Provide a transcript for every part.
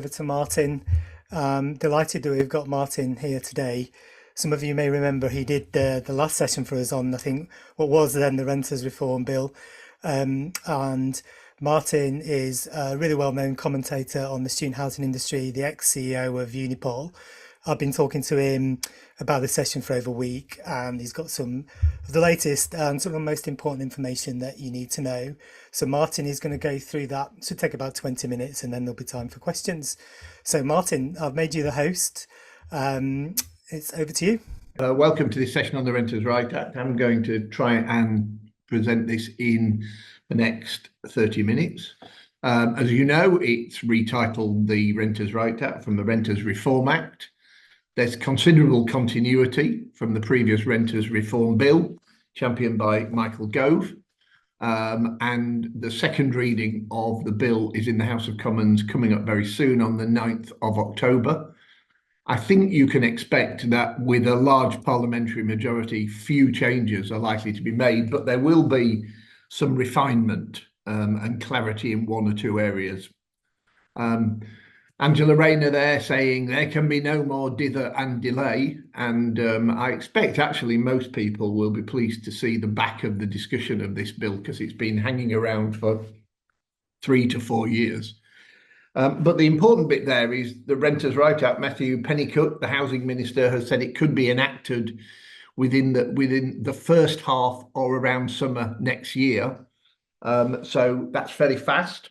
over to Martin. Delighted that we've got Martin here today. Some of you may remember he did the last session for us on, I think, what was then the Renters Reform Bill. And Martin is a really well-known commentator on the student housing industry, the ex-CEO of Unipol. I've been talking to him about the session for over a week, and he's got some of the latest and some of the most important information that you need to know. So Martin is going to go through that. It should take about 20 minutes, and then there'll be time for questions. So Martin, I've made you the host. It's over to you. Welcome to this session on the Renters' Right Act. I'm going to try and present this in the next 30 minutes. As you know, it's retitled the Renters' Right Act from the Renters' Reform Act. There's considerable continuity from the previous Renters' Reform Bill, championed by Michael Gove. And the second reading of the bill is in the House of Commons coming up very soon on the 9th of October. I think you can expect that with a large parliamentary majority, few changes are likely to be made, but there will be some refinement and clarity in one or two areas. Angela Rayner there saying there can be no more dither and delay. And I expect actually most people will be pleased to see the back of the discussion of this bill because it's been hanging around for 3 to 4 years. But the important bit there is the Renters' Right Act. Matthew Pennycutt, the Housing Minister, has said it could be enacted within the first half or around summer next year. So that's fairly fast.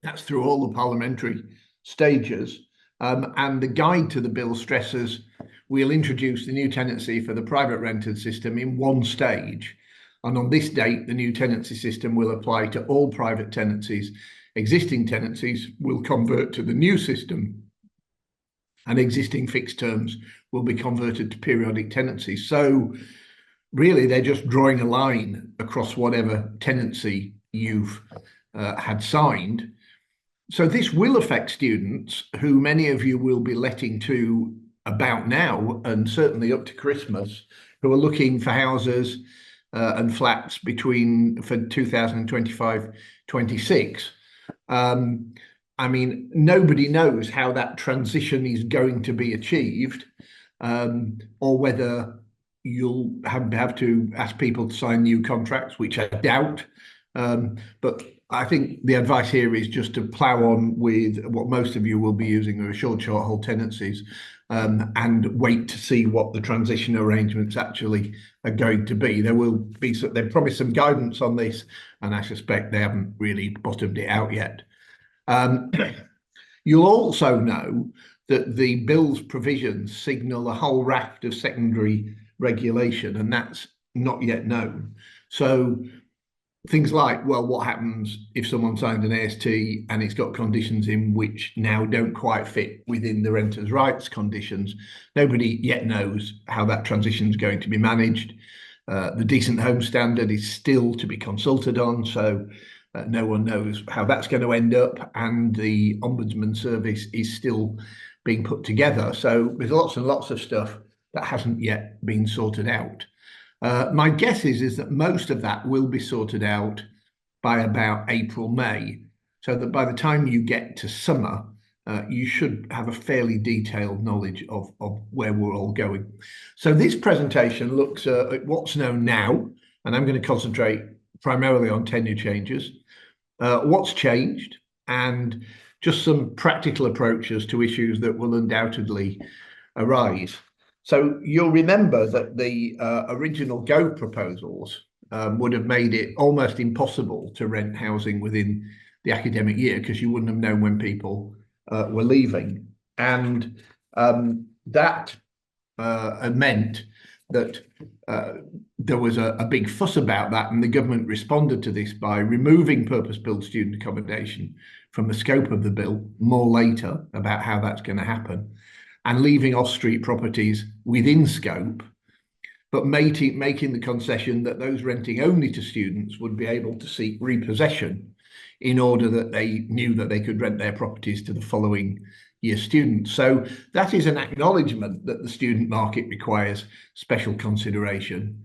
That's through all the parliamentary stages. And the guide to the bill stresses we'll introduce the new tenancy for the private rented system in one stage. And on this date, the new tenancy system will apply to all private tenancies. Existing tenancies will convert to the new system, and existing fixed terms will be converted to periodic tenancies. So really, they're just drawing a line across whatever tenancy you've had signed. So this will affect students who many of you will be letting to about now and certainly up to Christmas, who are looking for houses and flats for 2025-26. I mean, nobody knows how that transition is going to be achieved, or whether you'll have to ask people to sign new contracts, which I doubt. But I think the advice here is just to plough on with what most of you will be using are short hold tenancies, and wait to see what the transition arrangements actually are going to be. There's probably some guidance on this, and I suspect they haven't really bottomed it out yet. You'll also know that the bill's provisions signal a whole raft of secondary regulation, and that's not yet known. So things like, well, what happens if someone signs an AST and it's got conditions in which now don't quite fit within the renters' rights conditions? Nobody yet knows how that transition is going to be managed. The Decent Home Standard is still to be consulted on, so no one knows how that's going to end up, and the Ombudsman Service is still being put together. So there's lots and lots of stuff that hasn't yet been sorted out. My guess is that most of that will be sorted out by about April, May, so that by the time you get to summer, you should have a fairly detailed knowledge of where we're all going. So this presentation looks at what's known now, and I'm going to concentrate primarily on tenure changes, what's changed, and just some practical approaches to issues that will undoubtedly arise. So you'll remember that the original Gove proposals would have made it almost impossible to rent housing within the academic year because you wouldn't have known when people were leaving. And that meant that there was a big fuss about that, and the government responded to this by removing purpose-built student accommodation from the scope of the bill, more later about how that's going to happen, and leaving off-street properties within scope, but making the concession that those renting only to students would be able to seek repossession in order that they knew that they could rent their properties to the following year students. So that is an acknowledgement that the student market requires special consideration,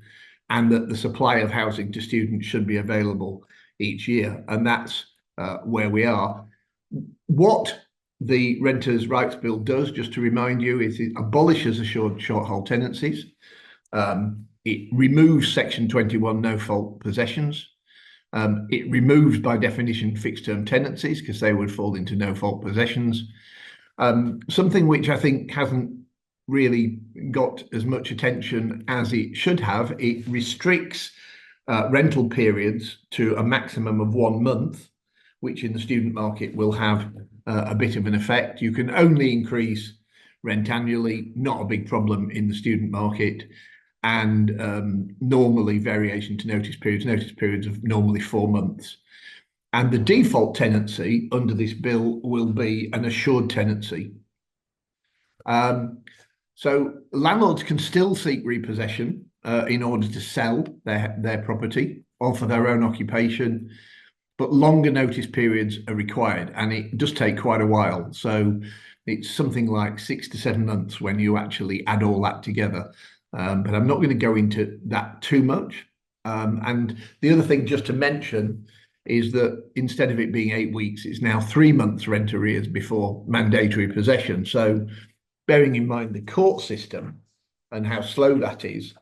and that the supply of housing to students should be available each year. And that's where we are. What the Renters' Rights Bill does, just to remind you, is it abolishes assured short-hold tenancies. It removes Section 21 no-fault possessions. It removes, by definition, fixed-term tenancies because they would fall into no-fault possessions. Something which I think hasn't really got as much attention as it should have, it restricts rental periods to a maximum of 1 month, which in the student market will have a bit of an effect. You can only increase rent annually, not a big problem in the student market. And normally variation to notice periods of normally 4 months. And the default tenancy under this bill will be an assured tenancy. So landlords can still seek repossession in order to sell their property or for their own occupation, but longer notice periods are required, and it does take quite a while. So it's something like 6 to 7 months when you actually add all that together. But I'm not going to go into that too much. And the other thing just to mention is that instead of it being 8 weeks, it's now 3 months rent arrears before mandatory possession. So bearing in mind the court system and how slow that is,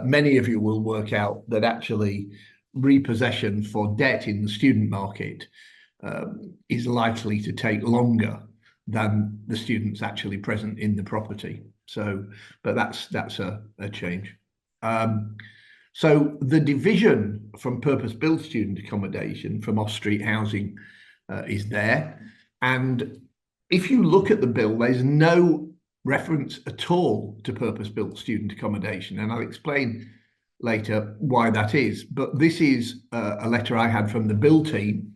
many of you will work out that actually repossession for debt in the student market is likely to take longer than the students actually present in the property. So, but that's a change. So the division from purpose-built student accommodation from off-street housing is there. And if you look at the bill, there's no reference at all to purpose-built student accommodation. And I'll explain later why that is. But this is a letter I had from the bill team,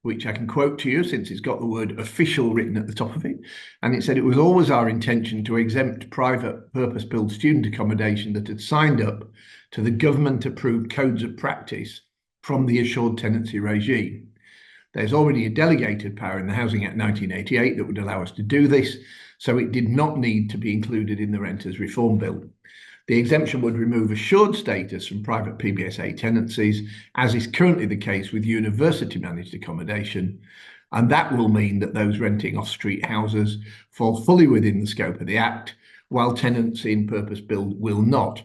which I can quote to you since it's got the word official written at the top of it. And it said it was always our intention to exempt private purpose-built student accommodation that had signed up to the government-approved codes of practice from the assured tenancy regime. There's already a delegated power in the Housing Act 1988 that would allow us to do this, so it did not need to be included in the Renters Reform Bill. The exemption would remove assured status from private PBSA tenancies, as is currently the case with university-managed accommodation, and that will mean that those renting off-street houses fall fully within the scope of the Act, while tenants in purpose-built will not.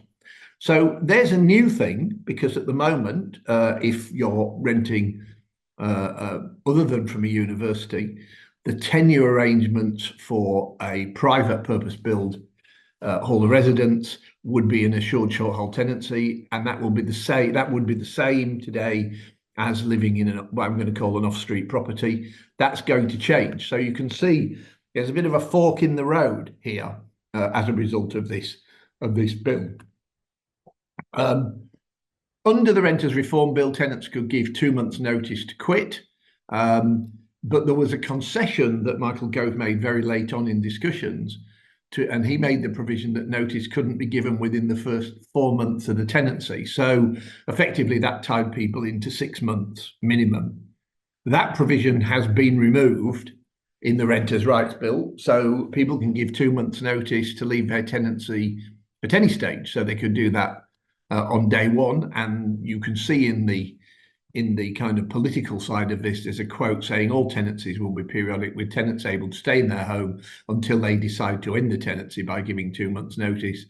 So there's a new thing, because at the moment, if you're renting other than from a university, the tenure arrangements for a private purpose-built hall of residence would be an assured short-hold tenancy, and that will be the same. That would be the same today as living in what I'm going to call an off-street property. That's going to change. So you can see there's a bit of a fork in the road here as a result of this bill. Under the Renters Reform Bill, tenants could give 2 months' notice to quit. But there was a concession that Michael Gove made very late on in discussions, and he made the provision that notice couldn't be given within the first 4 months of the tenancy. So effectively that tied people into 6 months minimum. That provision has been removed in the Renters' Rights Bill. So people can give 2 months notice to leave their tenancy at any stage. So they could do that on day one. And you can see in the kind of political side of this, there's a quote saying all tenancies will be periodic, with tenants able to stay in their home until they decide to end the tenancy by giving 2 months' notice.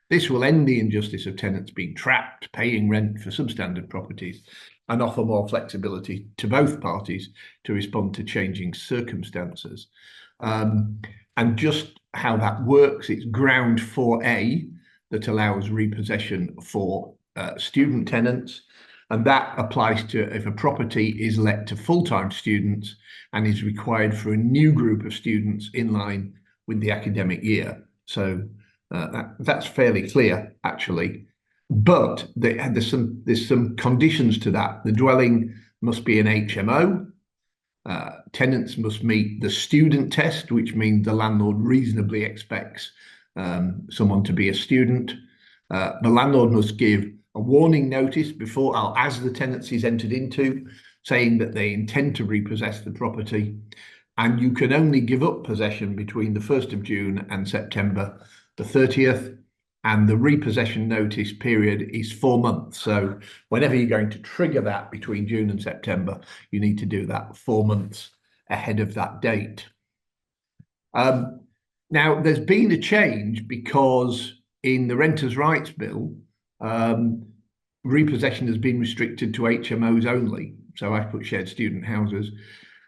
This will end the injustice of tenants being trapped, paying rent for substandard properties, and offer more flexibility to both parties to respond to changing circumstances. And just how that works, it's ground 4A that allows repossession for student tenants. And that applies to if a property is let to full-time students and is required for a new group of students in line with the academic year. So that's fairly clear, actually. But there's some conditions to that. The dwelling must be an HMO. Tenants must meet the student test, which means the landlord reasonably expects someone to be a student. The landlord must give a warning notice before, as the tenancy is entered into, saying that they intend to repossess the property, and you can only give up possession between the 1st of June and September the 30th, and the repossession notice period is 4 months. So whenever you're going to trigger that between June and September, you need to do that 4 months ahead of that date. Now, there's been a change because in the Renters' Rights Bill, repossession has been restricted to HMOs only. So I put shared student houses.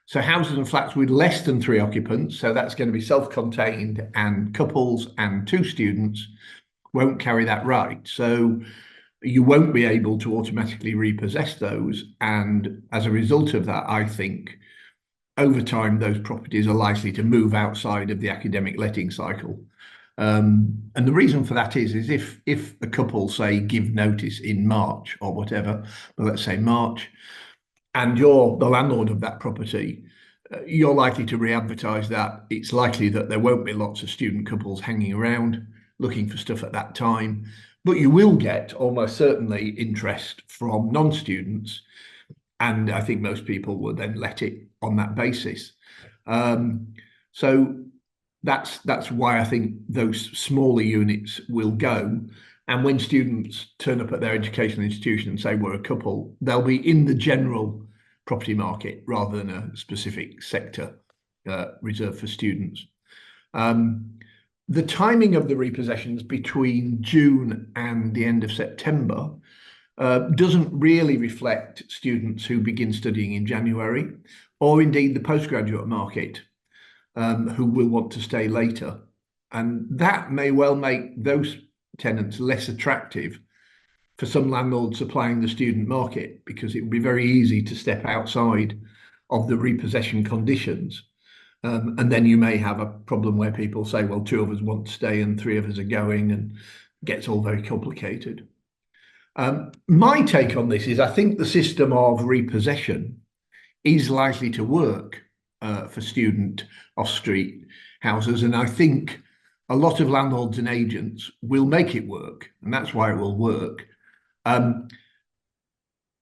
So houses and flats with less than 3 occupants, so that's going to be self-contained, and couples and 2 students won't carry that right. So you won't be able to automatically repossess those. And as a result of that, I think over time, those properties are likely to move outside of the academic letting cycle. And the reason for that is if a couple, say, give notice in March or whatever, but let's say March, and you're the landlord of that property, you're likely to re-advertise that. It's likely that there won't be lots of student couples hanging around looking for stuff at that time, but you will get almost certainly interest from non-students, and I think most people will then let it on that basis. So that's why I think those smaller units will go. And when students turn up at their educational institution and say we're a couple, they'll be in the general property market rather than a specific sector reserved for students. The timing of the repossessions between June and the end of September doesn't really reflect students who begin studying in January, or indeed the postgraduate market, who will want to stay later. And that may well make those tenants less attractive for some landlords supplying the student market, because it would be very easy to step outside of the repossession conditions. And then you may have a problem where people say, well, 2 of us want to stay and 3 of us are going, and it gets all very complicated. My take on this is I think the system of repossession is likely to work for student off-street houses, and I think a lot of landlords and agents will make it work, and that's why it will work.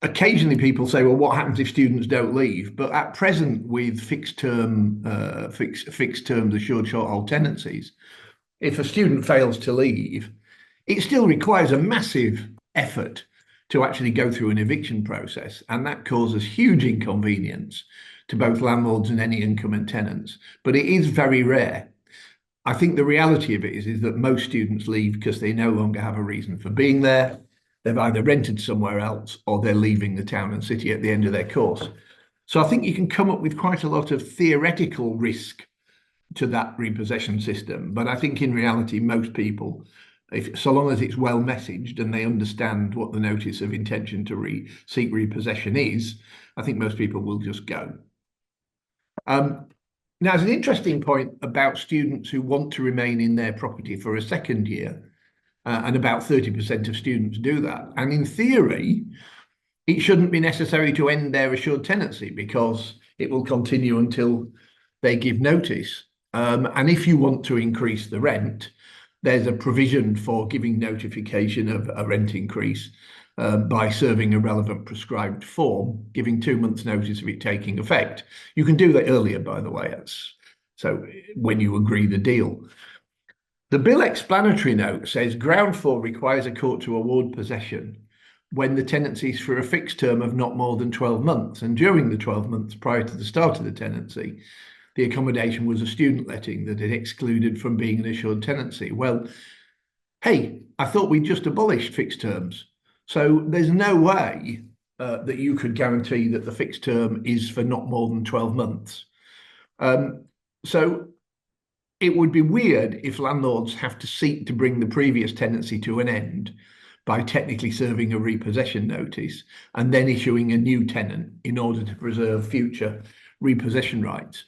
Occasionally people say, well, what happens if students don't leave? But at present, with fixed terms, assured short hold tenancies, if a student fails to leave, it still requires a massive effort to actually go through an eviction process, and that causes huge inconvenience to both landlords and any incoming tenants. But it is very rare. I think the reality of it is that most students leave because they no longer have a reason for being there. They've either rented somewhere else or they're leaving the town and city at the end of their course. So I think you can come up with quite a lot of theoretical risk to that repossession system. But I think in reality, most people, so long as it's well messaged and they understand what the notice of intention to seek repossession is, I think most people will just go. Now, there's an interesting point about students who want to remain in their property for a second year, and about 30% of students do that. And in theory, it shouldn't be necessary to end their assured tenancy because it will continue until they give notice. And if you want to increase the rent, there's a provision for giving notification of a rent increase by serving a relevant prescribed form, giving 2 months' notice of it taking effect. You can do that earlier, by the way. So when you agree the deal. The bill explanatory note says ground 4 requires a court to award possession when the tenancy is for a fixed term of not more than 12 months. And during the 12 months prior to the start of the tenancy, the accommodation was a student letting that it excluded from being an assured tenancy. Well, hey, I thought we just abolished fixed terms. So there's no way that you could guarantee that the fixed term is for not more than 12 months. So it would be weird if landlords have to seek to bring the previous tenancy to an end by technically serving a repossession notice and then issuing a new tenant in order to preserve future repossession rights.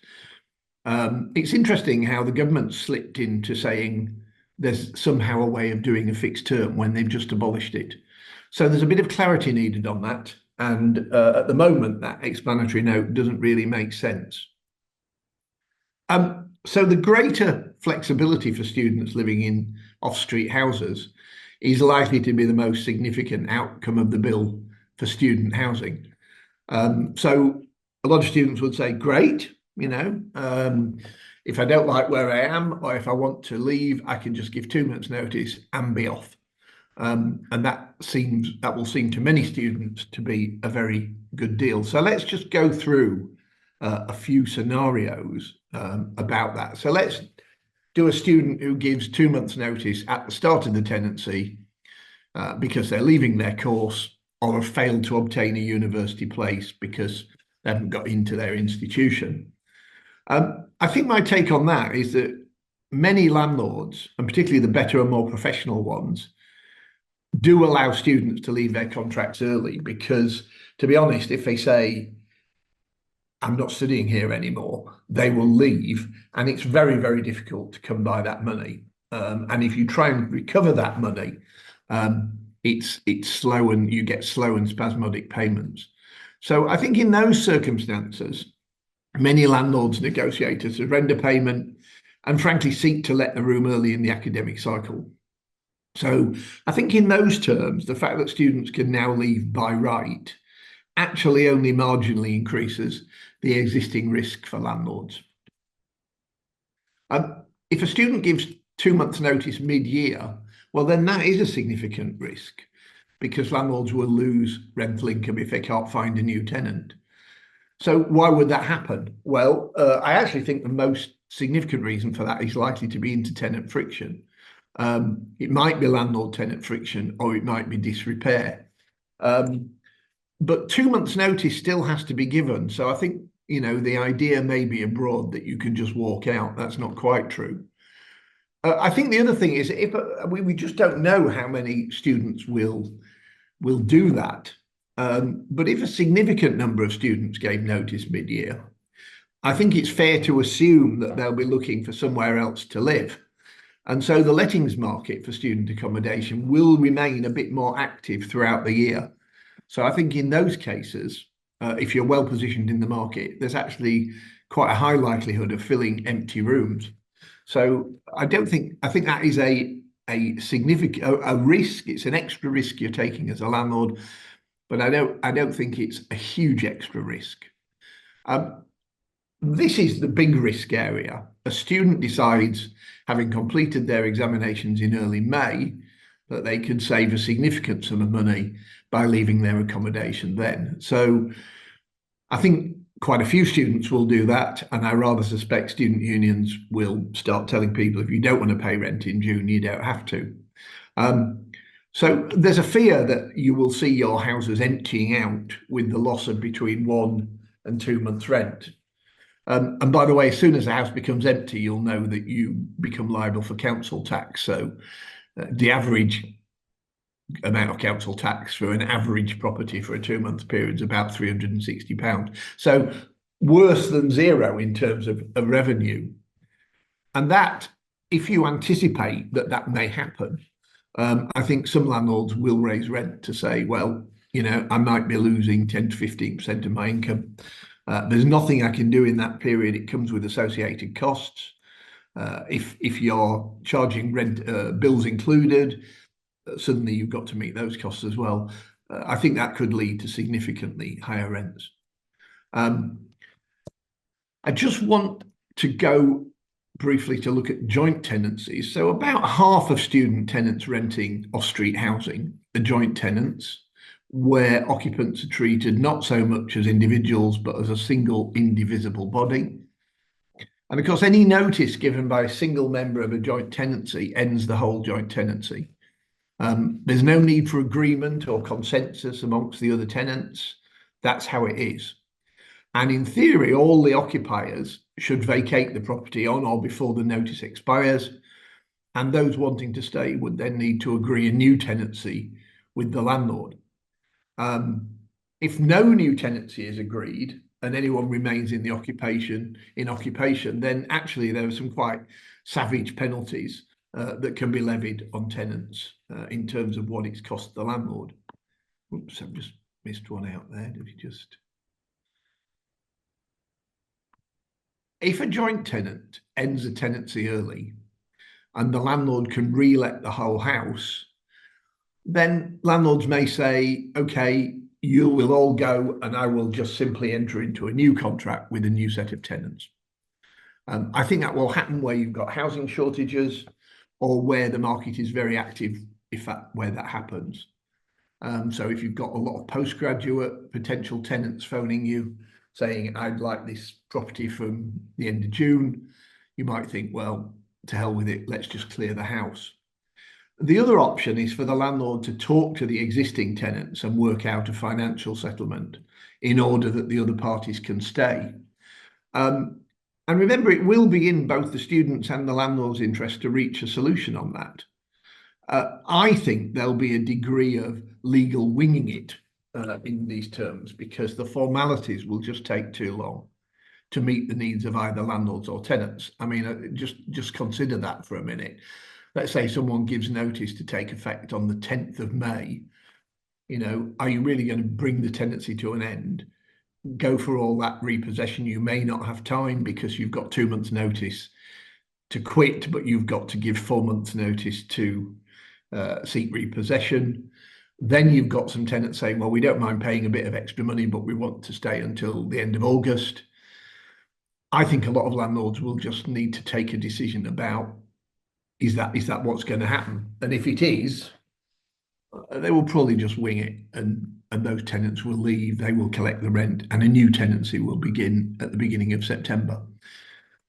It's interesting how the government slipped into saying there's somehow a way of doing a fixed term when they've just abolished it. So there's a bit of clarity needed on that. And at the moment, that explanatory note doesn't really make sense. So the greater flexibility for students living in off-street houses is likely to be the most significant outcome of the bill for student housing. So a lot of students would say, great, if I don't like where I am or if I want to leave, I can just give 2 months notice and be off. And that will seem to many students to be a very good deal. So let's just go through a few scenarios about that. So let's do a student who gives 2 months' notice at the start of the tenancy because they're leaving their course or have failed to obtain a university place because they haven't got into their institution. I think my take on that is that many landlords, and particularly the better and more professional ones, do allow students to leave their contracts early because, to be honest, if they say, I'm not studying here anymore, they will leave, and it's very, very difficult to come by that money. And if you try and recover that money, it's slow, and you get slow and spasmodic payments. So I think in those circumstances, many landlords negotiate a surrender payment and frankly seek to let the room early in the academic cycle. So I think in those terms, the fact that students can now leave by right actually only marginally increases the existing risk for landlords. If a student gives 2 months' notice mid-year, well, then that is a significant risk because landlords will lose rental income if they can't find a new tenant. So why would that happen? Well, I actually think the most significant reason for that is likely to be inter-tenant friction. It might be landlord-tenant friction, or it might be disrepair. But 2 months' notice still has to be given. So I think, the idea may be abroad that you can just walk out. That's not quite true. I think the other thing is if we just don't know how many students will do that. But if a significant number of students gave notice mid-year, I think it's fair to assume that they'll be looking for somewhere else to live. And so the lettings market for student accommodation will remain a bit more active throughout the year. So I think in those cases, if you're well positioned in the market, there's actually quite a high likelihood of filling empty rooms. So I think that is a significant risk. It's an extra risk you're taking as a landlord, but I don't think it's a huge extra risk. This is the big risk area. A student decides, having completed their examinations in early May, that they can save a significant sum of money by leaving their accommodation then. So I think quite a few students will do that, and I rather suspect student unions will start telling people if you don't want to pay rent in June, you don't have to. So there's a fear that you will see your houses emptying out with the loss of between 1 and 2 months' rent. And by the way, as soon as a house becomes empty, you'll know that you become liable for council tax. So the average amount of council tax for an average property for a 2 month period is about £360. So worse than zero in terms of revenue. And that, if you anticipate that that may happen, I think some landlords will raise rent to say, well, I might be losing 10 to 15% of my income. There's nothing I can do in that period. It comes with associated costs. If you're charging rent, bills included, suddenly you've got to meet those costs as well. I think that could lead to significantly higher rents. I just want to go briefly to look at joint tenancies. So about half of student tenants renting off-street housing are joint tenants, where occupants are treated not so much as individuals, but as a single indivisible body. And of course, any notice given by a single member of a joint tenancy ends the whole joint tenancy. There's no need for agreement or consensus amongst the other tenants. That's how it is. And in theory, all the occupiers should vacate the property on or before the notice expires. And those wanting to stay would then need to agree a new tenancy with the landlord. If no new tenancy is agreed and anyone remains in occupation, then actually there are some quite savage penalties that can be levied on tenants in terms of what it's cost the landlord. Oops, I've just missed one out there. If a joint tenant ends a tenancy early and the landlord can re-let the whole house, then landlords may say, okay, you will all go and I will just simply enter into a new contract with a new set of tenants. I think that will happen where you've got housing shortages or where the market is very active, where that happens. So if you've got a lot of postgraduate potential tenants phoning you saying, I'd like this property from the end of June, you might think, well, to hell with it, let's just clear the house. The other option is for the landlord to talk to the existing tenants and work out a financial settlement in order that the other parties can stay. And remember, it will be in both the students' and the landlord's interest to reach a solution on that. I think there'll be a degree of legal winging it in these terms because the formalities will just take too long to meet the needs of either landlords or tenants. I mean, just consider that for a minute. Let's say someone gives notice to take effect on the 10th of May. You know, are you really going to bring the tenancy to an end? Go for all that repossession? You may not have time because you've got 2 months' notice to quit, but you've got to give 4 months' notice to seek repossession. Then you've got some tenants saying, well, we don't mind paying a bit of extra money, but we want to stay until the end of August. I think a lot of landlords will just need to take a decision about, is that what's going to happen? And if it is, they will probably just wing it, and those tenants will leave, they will collect the rent, and a new tenancy will begin at the beginning of September.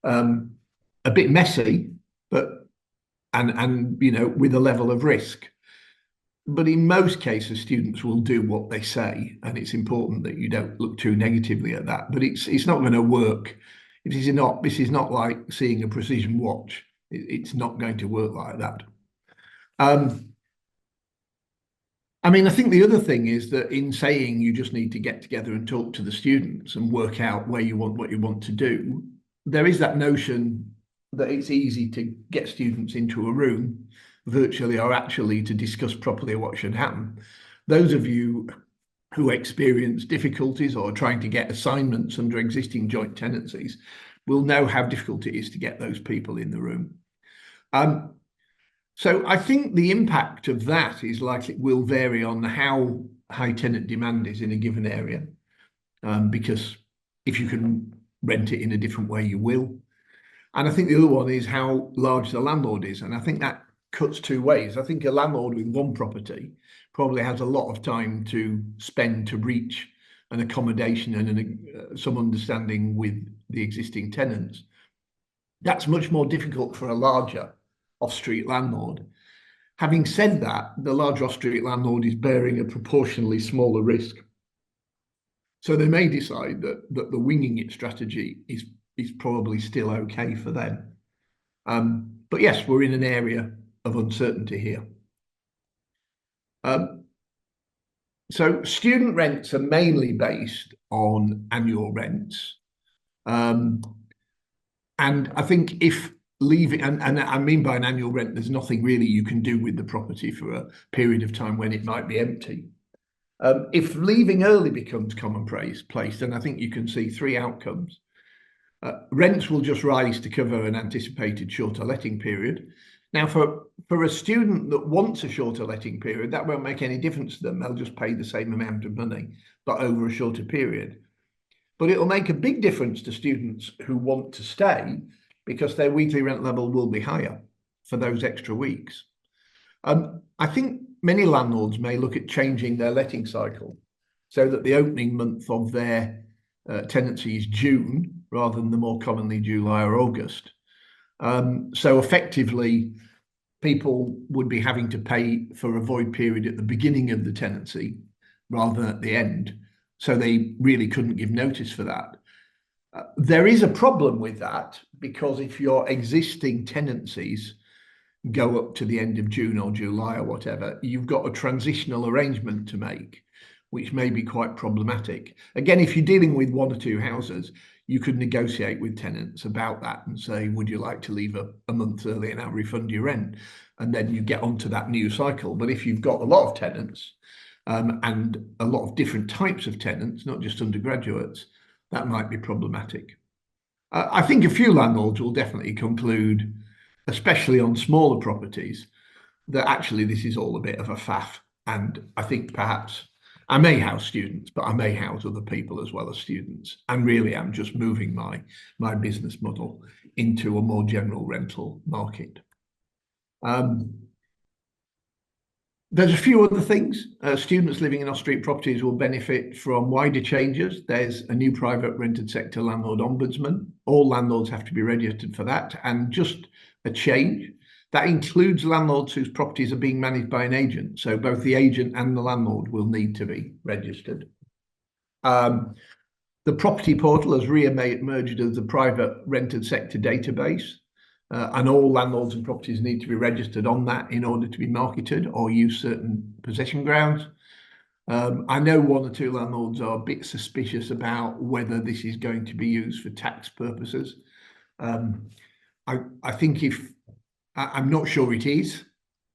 A bit messy, but and you know, with a level of risk. But in most cases, students will do what they say, and it's important that you don't look too negatively at that. But it's not going to work. This is not like seeing a precision watch. It's not going to work like that. I mean, I think the other thing is that in saying you just need to get together and talk to the students and work out what you want to do, there is that notion that it's easy to get students into a room, virtually or actually, to discuss properly what should happen. Those of you who experience difficulties or trying to get assignments under existing joint tenancies will know how difficult it is to get those people in the room. So I think the impact of that is likely will vary on how high tenant demand is in a given area, because if you can rent it in a different way, you will. And I think the other one is how large the landlord is. And I think that cuts two ways. I think a landlord with one property probably has a lot of time to spend to reach an accommodation and some understanding with the existing tenants. That's much more difficult for a larger off-street landlord. Having said that, the larger off-street landlord is bearing a proportionally smaller risk. So they may decide that the winging it strategy is probably still okay for them. But yes, we're in an area of uncertainty here. So student rents are mainly based on annual rents. And I think if leaving, and I mean by an annual rent, there's nothing really you can do with the property for a period of time when it might be empty. If leaving early becomes commonplace, then I think you can see three outcomes. Rents will just rise to cover an anticipated shorter letting period. Now, for a student that wants a shorter letting period, that won't make any difference to them. They'll just pay the same amount of money, but over a shorter period. But it'll make a big difference to students who want to stay because their weekly rent level will be higher for those extra weeks. I think many landlords may look at changing their letting cycle so that the opening month of their tenancy is June rather than the more commonly July or August. So effectively, people would be having to pay for a void period at the beginning of the tenancy rather than at the end. So they really couldn't give notice for that. There is a problem with that because if your existing tenancies go up to the end of June or July or whatever, you've got a transitional arrangement to make, which may be quite problematic. Again, if you're dealing with one or two houses, you could negotiate with tenants about that and say, would you like to leave a month early and I'll refund your rent? And then you get onto that new cycle. But if you've got a lot of tenants and a lot of different types of tenants, not just undergraduates, that might be problematic. I think a few landlords will definitely conclude, especially on smaller properties, that actually this is all a bit of a faff. And I think perhaps I may house students, but I may house other people as well as students. And really, I'm just moving my business model into a more general rental market. There's a few other things. Students living in off-street properties will benefit from wider changes. There's a new private rented sector landlord ombudsman. All landlords have to be registered for that, and just a change. That includes landlords whose properties are being managed by an agent. So both the agent and the landlord will need to be registered. The property portal has re-emerged as the private rented sector database. And all landlords and properties need to be registered on that in order to be marketed or use certain possession grounds. I know one or two landlords are a bit suspicious about whether this is going to be used for tax purposes. I think I'm not sure it is.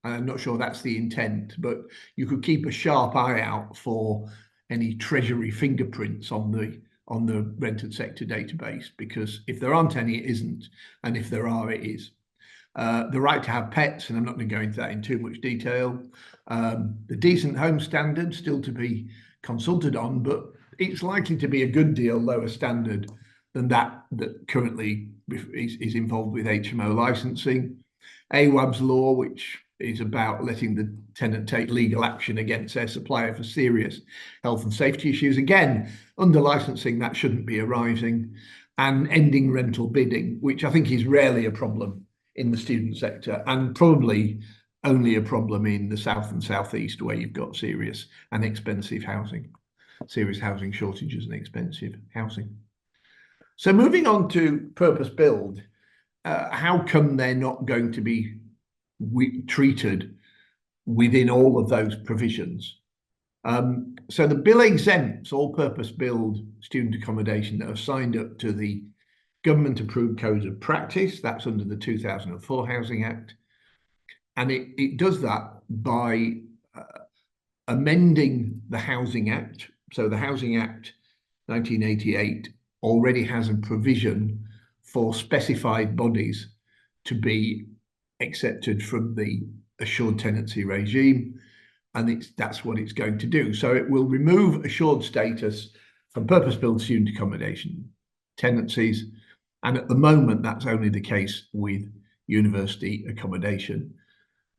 I'm not sure that's the intent, but you could keep a sharp eye out for any Treasury fingerprints on the rented sector database, because if there aren't any, it isn't, and if there are, it is. The right to have pets, and I'm not going to go into that in too much detail. The decent home standard still to be consulted on, but it's likely to be a good deal lower standard than that currently is involved with HMO licensing. AWAB's law, which is about letting the tenant take legal action against their supplier for serious health and safety issues. Again, under licensing, that shouldn't be arising. And ending rental bidding, which I think is rarely a problem in the student sector, and probably only a problem in the south and southeast, where you've got serious and expensive housing, serious housing shortages and expensive housing. So moving on to purpose build, how come they're not going to be treated within all of those provisions? So the bill exempts all purpose build student accommodation that have signed up to the government approved codes of practice. That's under the 2004 Housing Act. And it does that by amending the Housing Act. So the Housing Act 1988 already has a provision for specified bodies to be accepted from the assured tenancy regime, and that's what it's going to do. So it will remove assured status from purpose-built student accommodation tenancies, and at the moment that's only the case with university accommodation,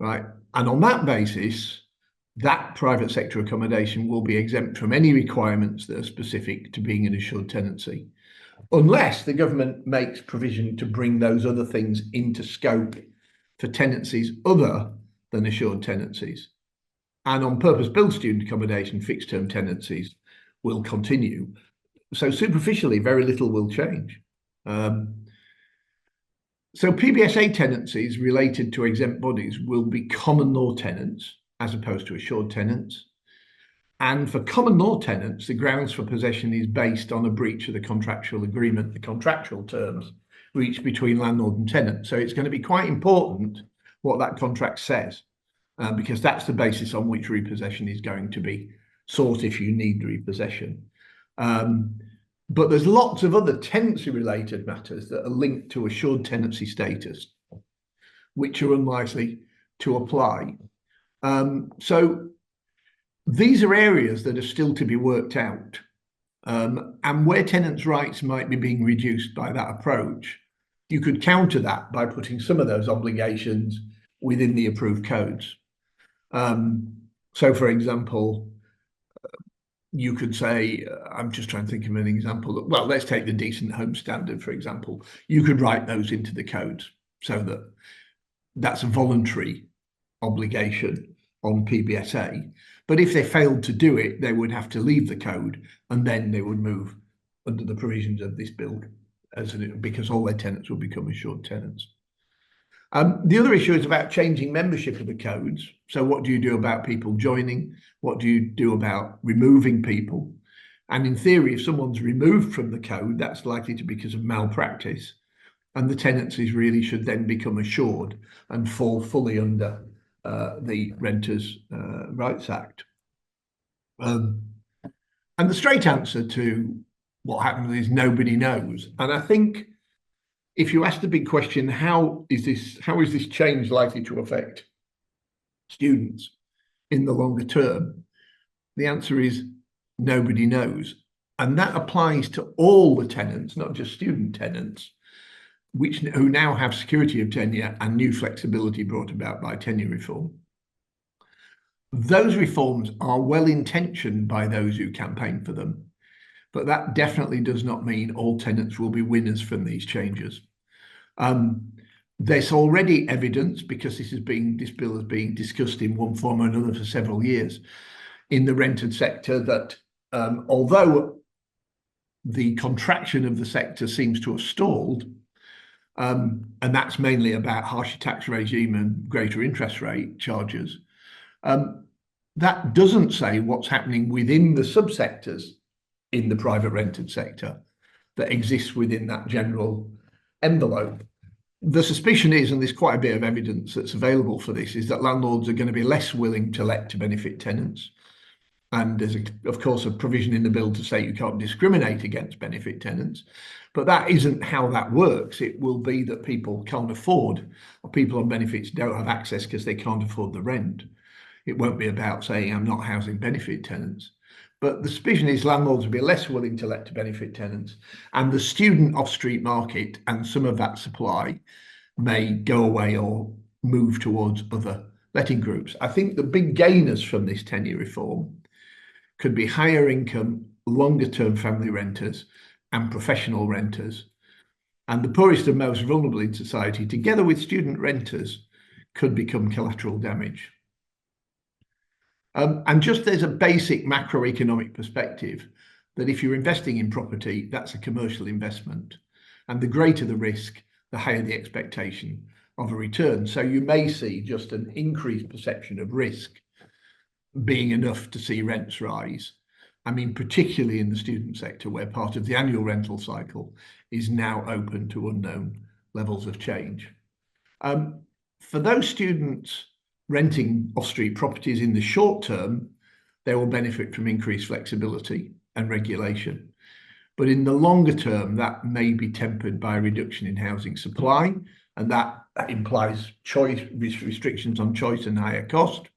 right? And on that basis, that private sector accommodation will be exempt from any requirements that are specific to being an assured tenancy, unless the government makes provision to bring those other things into scope for tenancies other than assured tenancies. And on purpose-built student accommodation, fixed-term tenancies will continue. So superficially, very little will change. So PBSA tenancies related to exempt bodies will be common law tenants as opposed to assured tenants. And for common law tenants, the grounds for possession is based on a breach of the contractual agreement, the contractual terms reached between landlord and tenant. So it's going to be quite important what that contract says, because that's the basis on which repossession is going to be sought if you need repossession. But there's lots of other tenancy-related matters that are linked to assured tenancy status, which are unlikely to apply. So these are areas that are still to be worked out. And where tenants' rights might be being reduced by that approach, you could counter that by putting some of those obligations within the approved codes. So, for example, you could say, I'm just trying to think of an example. Well, let's take the decent home standard, for example. You could write those into the codes so that that's a voluntary obligation on PBSA. But if they failed to do it, they would have to leave the code, and then they would move under the provisions of this bill, because all their tenants will become assured tenants. The other issue is about changing membership of the codes. So what do you do about people joining? What do you do about removing people? And in theory, if someone's removed from the code, that's likely to be because of malpractice. And the tenancies really should then become assured and fall fully under the Renters' Rights Act. And the straight answer to what happens is nobody knows. And I think if you ask the big question, how is this change likely to affect students in the longer term? The answer is nobody knows. And that applies to all the tenants, not just student tenants, who now have security of tenure and new flexibility brought about by tenure reform. Those reforms are well intentioned by those who campaign for them, but that definitely does not mean all tenants will be winners from these changes. There's already evidence, because this bill has been discussed in one form or another for several years in the rented sector, that although the contraction of the sector seems to have stalled, and that's mainly about harsher tax regime and greater interest rate charges, that doesn't say what's happening within the subsectors in the private rented sector that exists within that general envelope. The suspicion is, and there's quite a bit of evidence that's available for this, is that landlords are going to be less willing to let to benefit tenants. And there's, of course, a provision in the bill to say you can't discriminate against benefit tenants. But that isn't how that works. It will be that people can't afford, or people on benefits don't have access because they can't afford the rent. It won't be about saying I'm not housing benefit tenants. But the suspicion is landlords will be less willing to let to benefit tenants, and the student off-street market and some of that supply may go away or move towards other letting groups. I think the big gainers from this tenure reform could be higher income, longer term family renters and professional renters. And the poorest and most vulnerable in society, together with student renters, could become collateral damage. And just there's a basic macroeconomic perspective that if you're investing in property, that's a commercial investment. And the greater the risk, the higher the expectation of a return. So you may see just an increased perception of risk being enough to see rents rise. I mean, particularly in the student sector, where part of the annual rental cycle is now open to unknown levels of change. For those students renting off-street properties in the short term, they will benefit from increased flexibility and regulation. But in the longer term, that may be tempered by a reduction in housing supply, and that implies restrictions on choice and higher cost.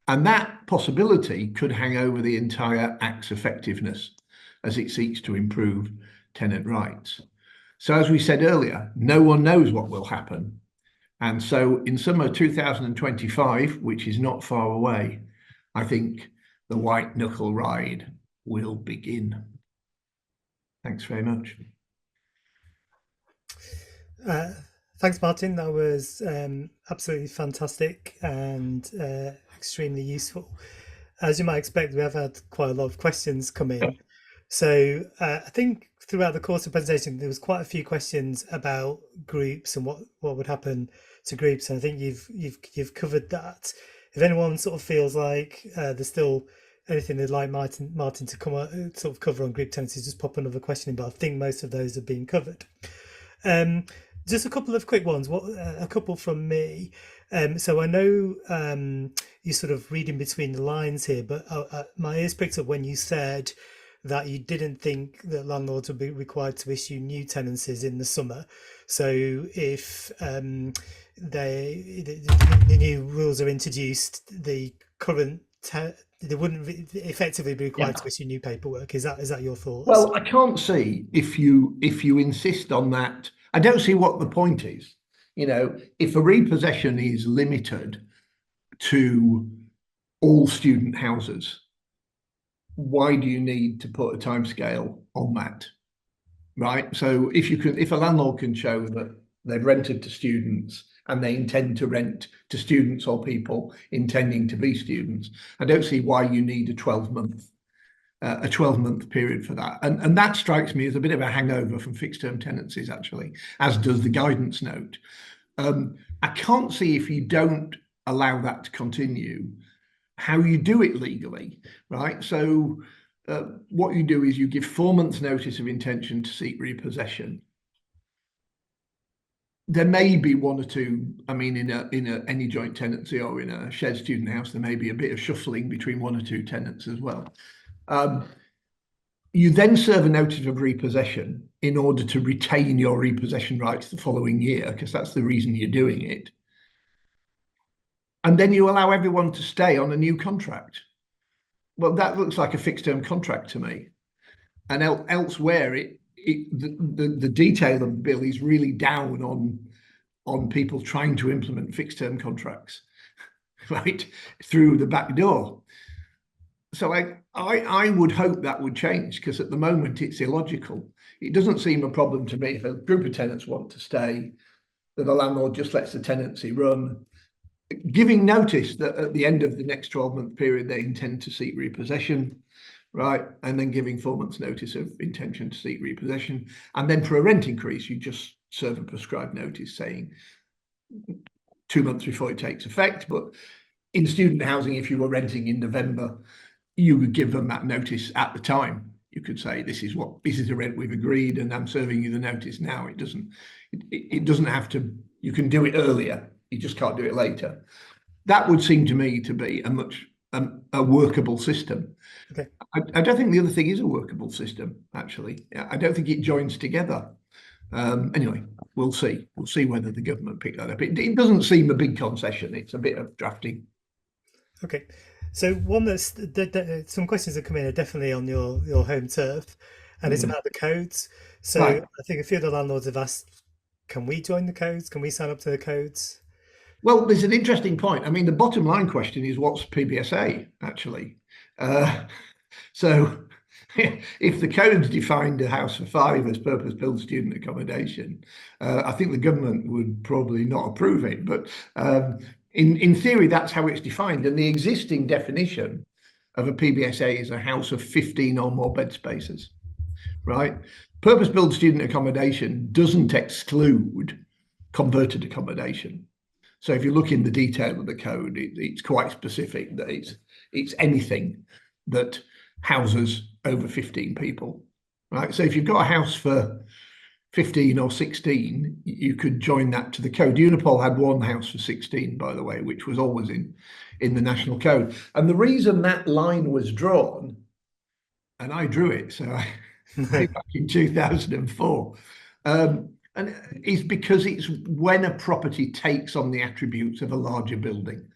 And that possibility could hang over the entire Act's effectiveness as it seeks to improve tenant rights. So as we said earlier, no one knows what will happen. And so in summer 2025, which is not far away, I think the white knuckle ride will begin. Thanks very much. Thanks, Martin. That was absolutely fantastic and extremely useful. As you might expect, we have had quite a lot of questions come in. So I think throughout the course of the presentation, there was quite a few questions about groups and what would happen to groups. And I think you've covered that. If anyone sort of feels like there's still anything they'd like Martin to come sort of cover on group tenancies, just pop another question in. But I think most of those have been covered. Just a couple of quick ones. A couple from me. So I know you're sort of reading between the lines here, but my ears picked up when you said that you didn't think that landlords would be required to issue new tenancies in the summer. So if the new rules are introduced, the current they wouldn't effectively be required to issue new paperwork. Is that your thoughts? Well, I can't see if you insist on that. I don't see what the point is. You know, if a repossession is limited to all student houses, why do you need to put a timescale on that? Right. So if a landlord can show that they've rented to students and they intend to rent to students or people intending to be students, I don't see why you need a 12-month period for that. And that strikes me as a bit of a hangover from fixed term tenancies, actually, as does the guidance note. I can't see, if you don't allow that to continue, how you do it legally, right? So what you do is you give 4 months notice of intention to seek repossession. There may be one or two, I mean, in any joint tenancy or in a shared student house, there may be a bit of shuffling between one or two tenants as well. You then serve a notice of repossession in order to retain your repossession rights the following year, because that's the reason you're doing it. And then you allow everyone to stay on a new contract. Well, that looks like a fixed term contract to me. And elsewhere, the detail of the bill is really down on people trying to implement fixed term contracts. right, through the back door. So I would hope that would change, because at the moment it's illogical. It doesn't seem a problem to me if a group of tenants want to stay, that the landlord just lets the tenancy run, giving notice that at the end of the next 12-month period they intend to seek repossession, right? And then giving 4 months notice of intention to seek repossession. And then for a rent increase, you just serve a prescribed notice saying 2 months before it takes effect. But in student housing, if you were renting in November, you would give them that notice at the time. You could say, this is the rent we've agreed, and I'm serving you the notice now. It doesn't have to, you can do it earlier. You just can't do it later. That would seem to me to be a workable system. Okay. I don't think the other thing is a workable system, actually. I don't think it joins together. Anyway, we'll see. We'll see whether the government pick that up. It doesn't seem a big concession. It's a bit of drafting. Okay. So one some questions that come in are definitely on your home turf, and it's about the codes. So Right. I think a few of the landlords have asked, can we join the codes? Can we sign up to the codes? Well, there's an interesting point. I mean, the bottom line question is, what's PBSA actually? So if the codes defined a house for five as purpose-built student accommodation, I think the government would probably not approve it. But in theory, that's how it's defined. And the existing definition of a PBSA is a house of 15 or more bed spaces, right? Purpose-built student accommodation doesn't exclude converted accommodation. So if you look in the detail of the code, it's quite specific that it's anything that houses over 15 people, right? So if you've got a house for 15 or 16, you could join that to the code. Unipol had one house for 16, by the way, which was always in the national code. And the reason that line was drawn, and I drew it, so way back in 2004, and is because it's when a property takes on the attributes of a larger building.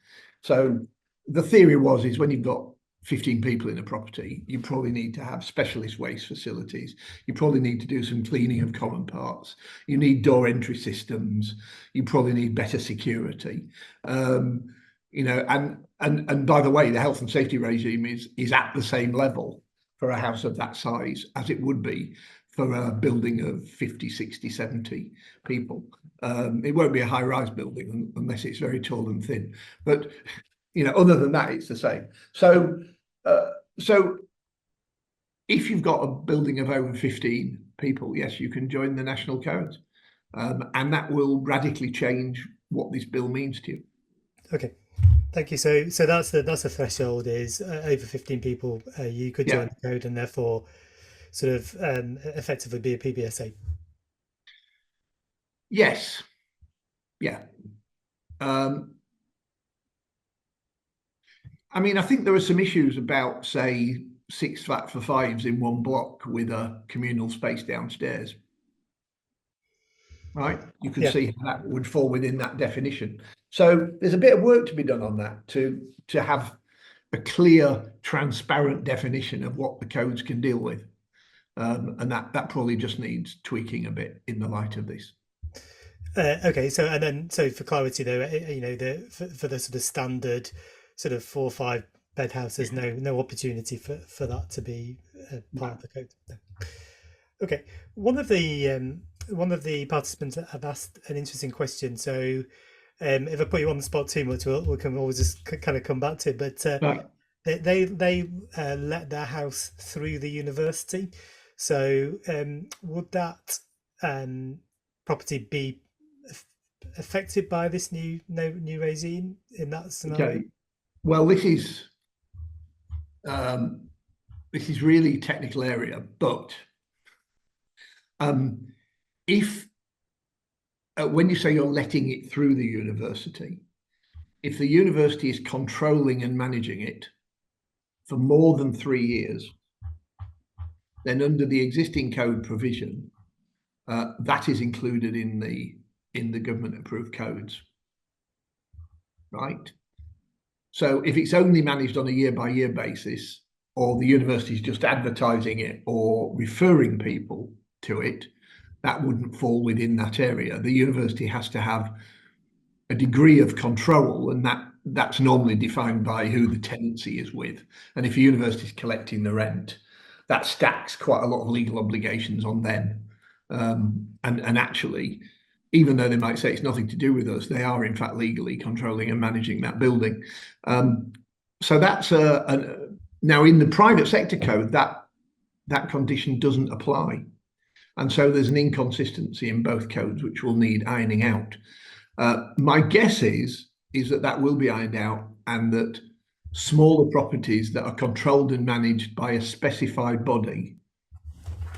So the theory is when you've got 15 people in a property, you probably need to have specialist waste facilities. You probably need to do some cleaning of common parts. You need door entry systems. You probably need better security. And by the way, the health and safety regime is at the same level for a house of that size as it would be for a building of 50, 60, 70 people. It won't be a high-rise building unless it's very tall and thin. But other than that, it's the same. So if you've got a building of over 15 people, yes, you can join the national codes, and that will radically change what this bill means to you. Okay. Thank you. So that's the threshold is over 15 people. You could join the code and therefore sort of effectively be a PBSA. Yes. Yeah. I mean, I think there are some issues about, say, 6 flat for fives in one block with a communal space downstairs. Right? You could see how that would fall within that definition. So there's a bit of work to be done on that to have a clear, transparent definition of what the codes can deal with. And that probably just needs tweaking a bit in the light of this. Okay, so for clarity though, for the sort of standard sort of 4 or 5 bed houses, no opportunity for that to be part of the code. No. Okay, one of the participants have asked an interesting question. So if I put you on the spot too much, we can always just kind of come back to it. But Right. they let their house through the university. So would that property be affected by this new regime in that scenario? Okay. Well, this is really technical area, but if when you say you're letting it through the university, if the university is controlling and managing it for more than 3 years, then under the existing code provision, that is included in the government approved codes, right? So if it's only managed on a year-by-year basis, or the university is just advertising it or referring people to it, that wouldn't fall within that area. The university has to have a degree of control, and that's normally defined by who the tenancy is with. And if a university is collecting the rent, that stacks quite a lot of legal obligations on them. And actually, even though they might say it's nothing to do with us, they are in fact legally controlling and managing that building. So that's now in the private sector code that condition doesn't apply, and so there's an inconsistency in both codes which will need ironing out. My guess is that will be ironed out, and that smaller properties that are controlled and managed by a specified body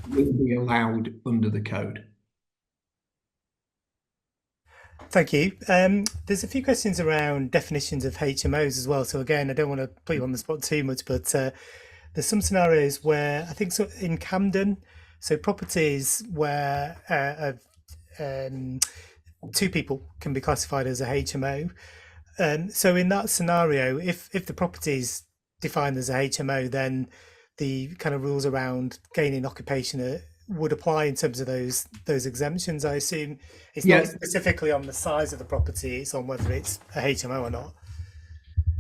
will be allowed under the code. Thank you. There's a few questions around definitions of HMOs as well. So again, I don't want to put you on the spot too much, but there's some scenarios where I think so in Camden, so properties where two people can be classified as a HMO. So in that scenario, if the property is defined as a HMO, then the kind of rules around gaining occupation would apply in terms of those exemptions. I assume it's not specifically on the size of the property; it's on whether it's a HMO or not.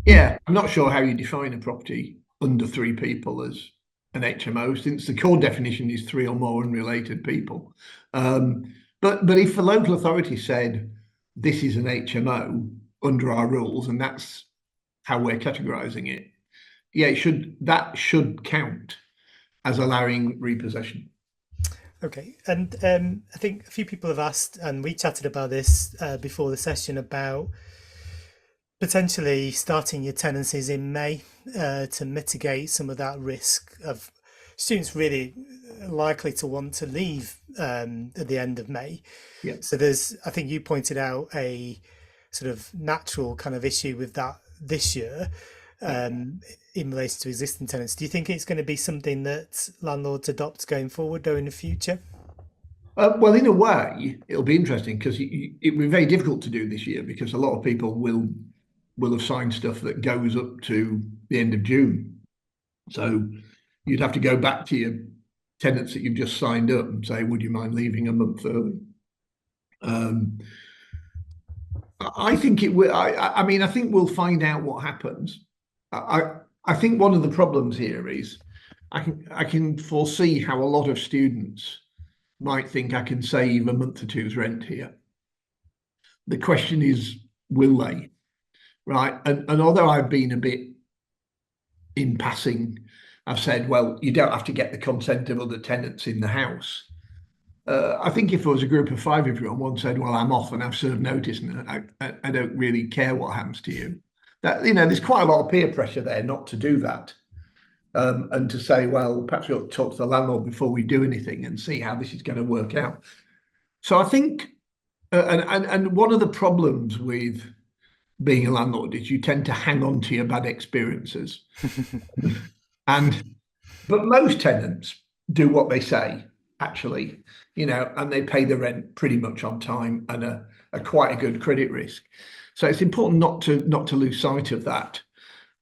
Yeah, I'm not sure how you define a property under 3 people as an HMO, since the core definition is 3 or more unrelated people. But if the local authority said this is an HMO under our rules, and that's how we're categorising it, yeah, that should count as allowing repossession. Okay, and I think a few people have asked, and we chatted about this before the session, about potentially starting your tenancies in May to mitigate some of that risk of students really likely to want to leave at the end of May. Yeah. So there's, I think you pointed out a sort of natural kind of issue with that this year in relation to existing tenants. Do you think it's going to be something that landlords adopt going forward or in the future? Well, in a way, it'll be interesting because it will be very difficult to do this year, because a lot of people will have signed stuff that goes up to the end of June. So you'd have to go back to your tenants that you've just signed up and say, would you mind leaving a month early? I think it will. I mean, I think we'll find out what happens. I think one of the problems here is I can foresee how a lot of students might think I can save a month or two's rent here. The question is, will they? Right? And although I've been a bit in passing, I've said, well, you don't have to get the consent of other tenants in the house. I think if there was a group of 5 of you and one said, well, I'm off and I've served notice and I don't really care what happens to you, that, there's quite a lot of peer pressure there not to do that. And to say, well, perhaps we ought to talk to the landlord before we do anything and see how this is going to work out. So I think, and one of the problems with being a landlord is you tend to hang on to your bad experiences. But most tenants do what they say, actually, and they pay the rent pretty much on time and are quite a good credit risk. So it's important not to lose sight of that.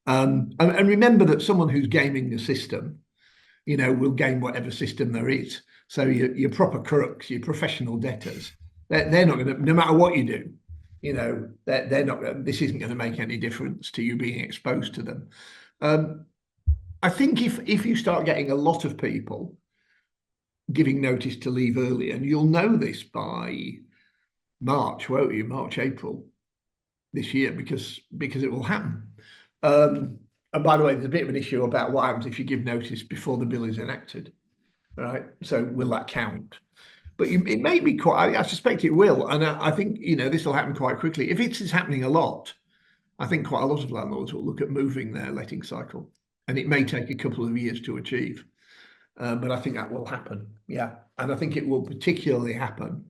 And remember that someone who's gaming the system, will game whatever system there is. So your proper crooks, your professional debtors, they're not going to, no matter what you do, they're not. This isn't going to make any difference to you being exposed to them. I think if you start getting a lot of people giving notice to leave early, and you'll know this by March, won't you? March, April this year, because it will happen. And by the way, there's a bit of an issue about what happens if you give notice before the bill is enacted, right? So will that count? But it may be quite, I suspect it will. And I think, this will happen quite quickly. If it's happening a lot, I think quite a lot of landlords will look at moving their letting cycle. And it may take a couple of years to achieve. But I think that will happen, yeah. And I think it will particularly happen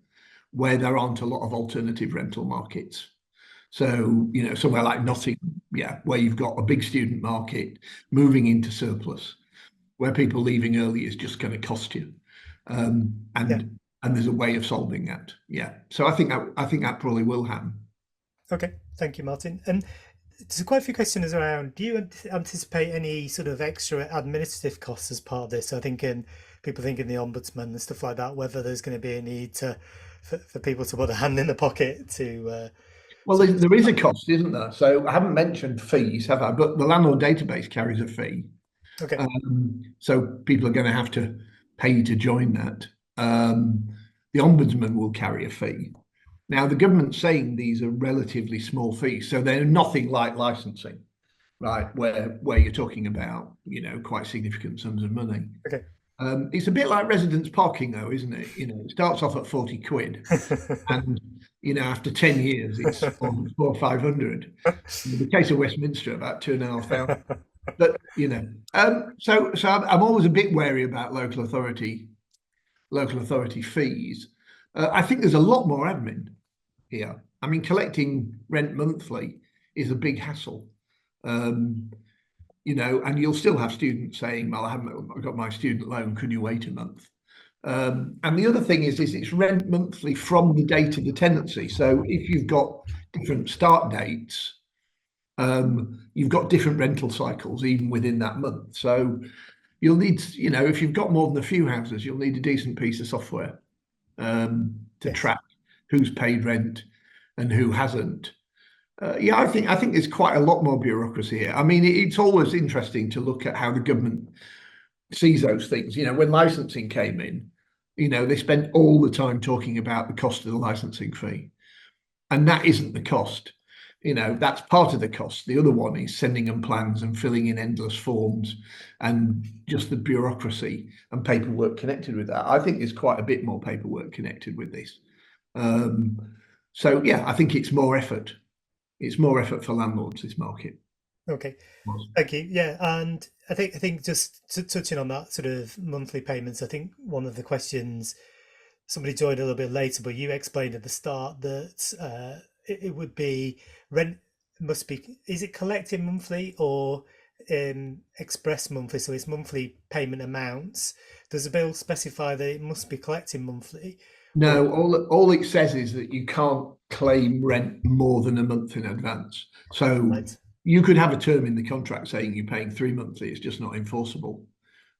where there aren't a lot of alternative rental markets. So, somewhere like Nottingham, yeah, where you've got a big student market moving into surplus, where people leaving early is just going to cost you. And there's a way of solving that. Yeah. So I think that probably will happen. Okay. Thank you, Martin. And there's quite a few questions around, do you anticipate any sort of extra administrative costs as part of this? So people thinking the ombudsman and stuff like that, whether there's going to be a need for people to put a hand in the pocket to Well, So there is a cost, isn't there? So I haven't mentioned fees, have I? But the landlord database carries a fee. okay, So people are going to have to pay to join that. Um, the ombudsman will carry a fee. Now, the government's saying these are relatively small fees, so they're nothing like licensing, right? Where you're talking about, quite significant sums of money. okay. It's a bit like residence parking, though, isn't it? It starts off at 40 quid, and after 10 years, it's on 400 or 500. In the case of Westminster, about 2,500. But so I'm always a bit wary about local authority fees. I think there's a lot more admin here. I mean, collecting rent monthly is a big hassle. Um, and you'll still have students saying, "Well, I've got my student loan. Can you wait a month?" And the other thing is it's rent monthly from the date of the tenancy. So if you've got different start dates, you've got different rental cycles even within that month. So you'll need, if you've got more than a few houses, you'll need a decent piece of software to Yes. track who's paid rent and who hasn't. Yeah, I think there's quite a lot more bureaucracy here. I mean, it's always interesting to look at how the government sees those things. When licensing came in, they spent all the time talking about the cost of the licensing fee, and that isn't the cost. That's part of the cost. The other one is sending them plans and filling in endless forms and just the bureaucracy and paperwork connected with that. I think there's quite a bit more paperwork connected with this. Um, so yeah, I think it's more effort. It's more effort for landlords, this market. Okay. Thank you. Yeah, and I think just touching on that sort of monthly payments, I think one of the questions somebody joined a little bit later, but you explained at the start that it would be rent must be, is it collected monthly or express monthly? So it's monthly payment amounts. Does the bill specify that it must be collected monthly? Or No, all it says is that you can't claim rent more than a month in advance. So right? you could have a term in the contract saying you're paying 3 monthly. It's just not enforceable.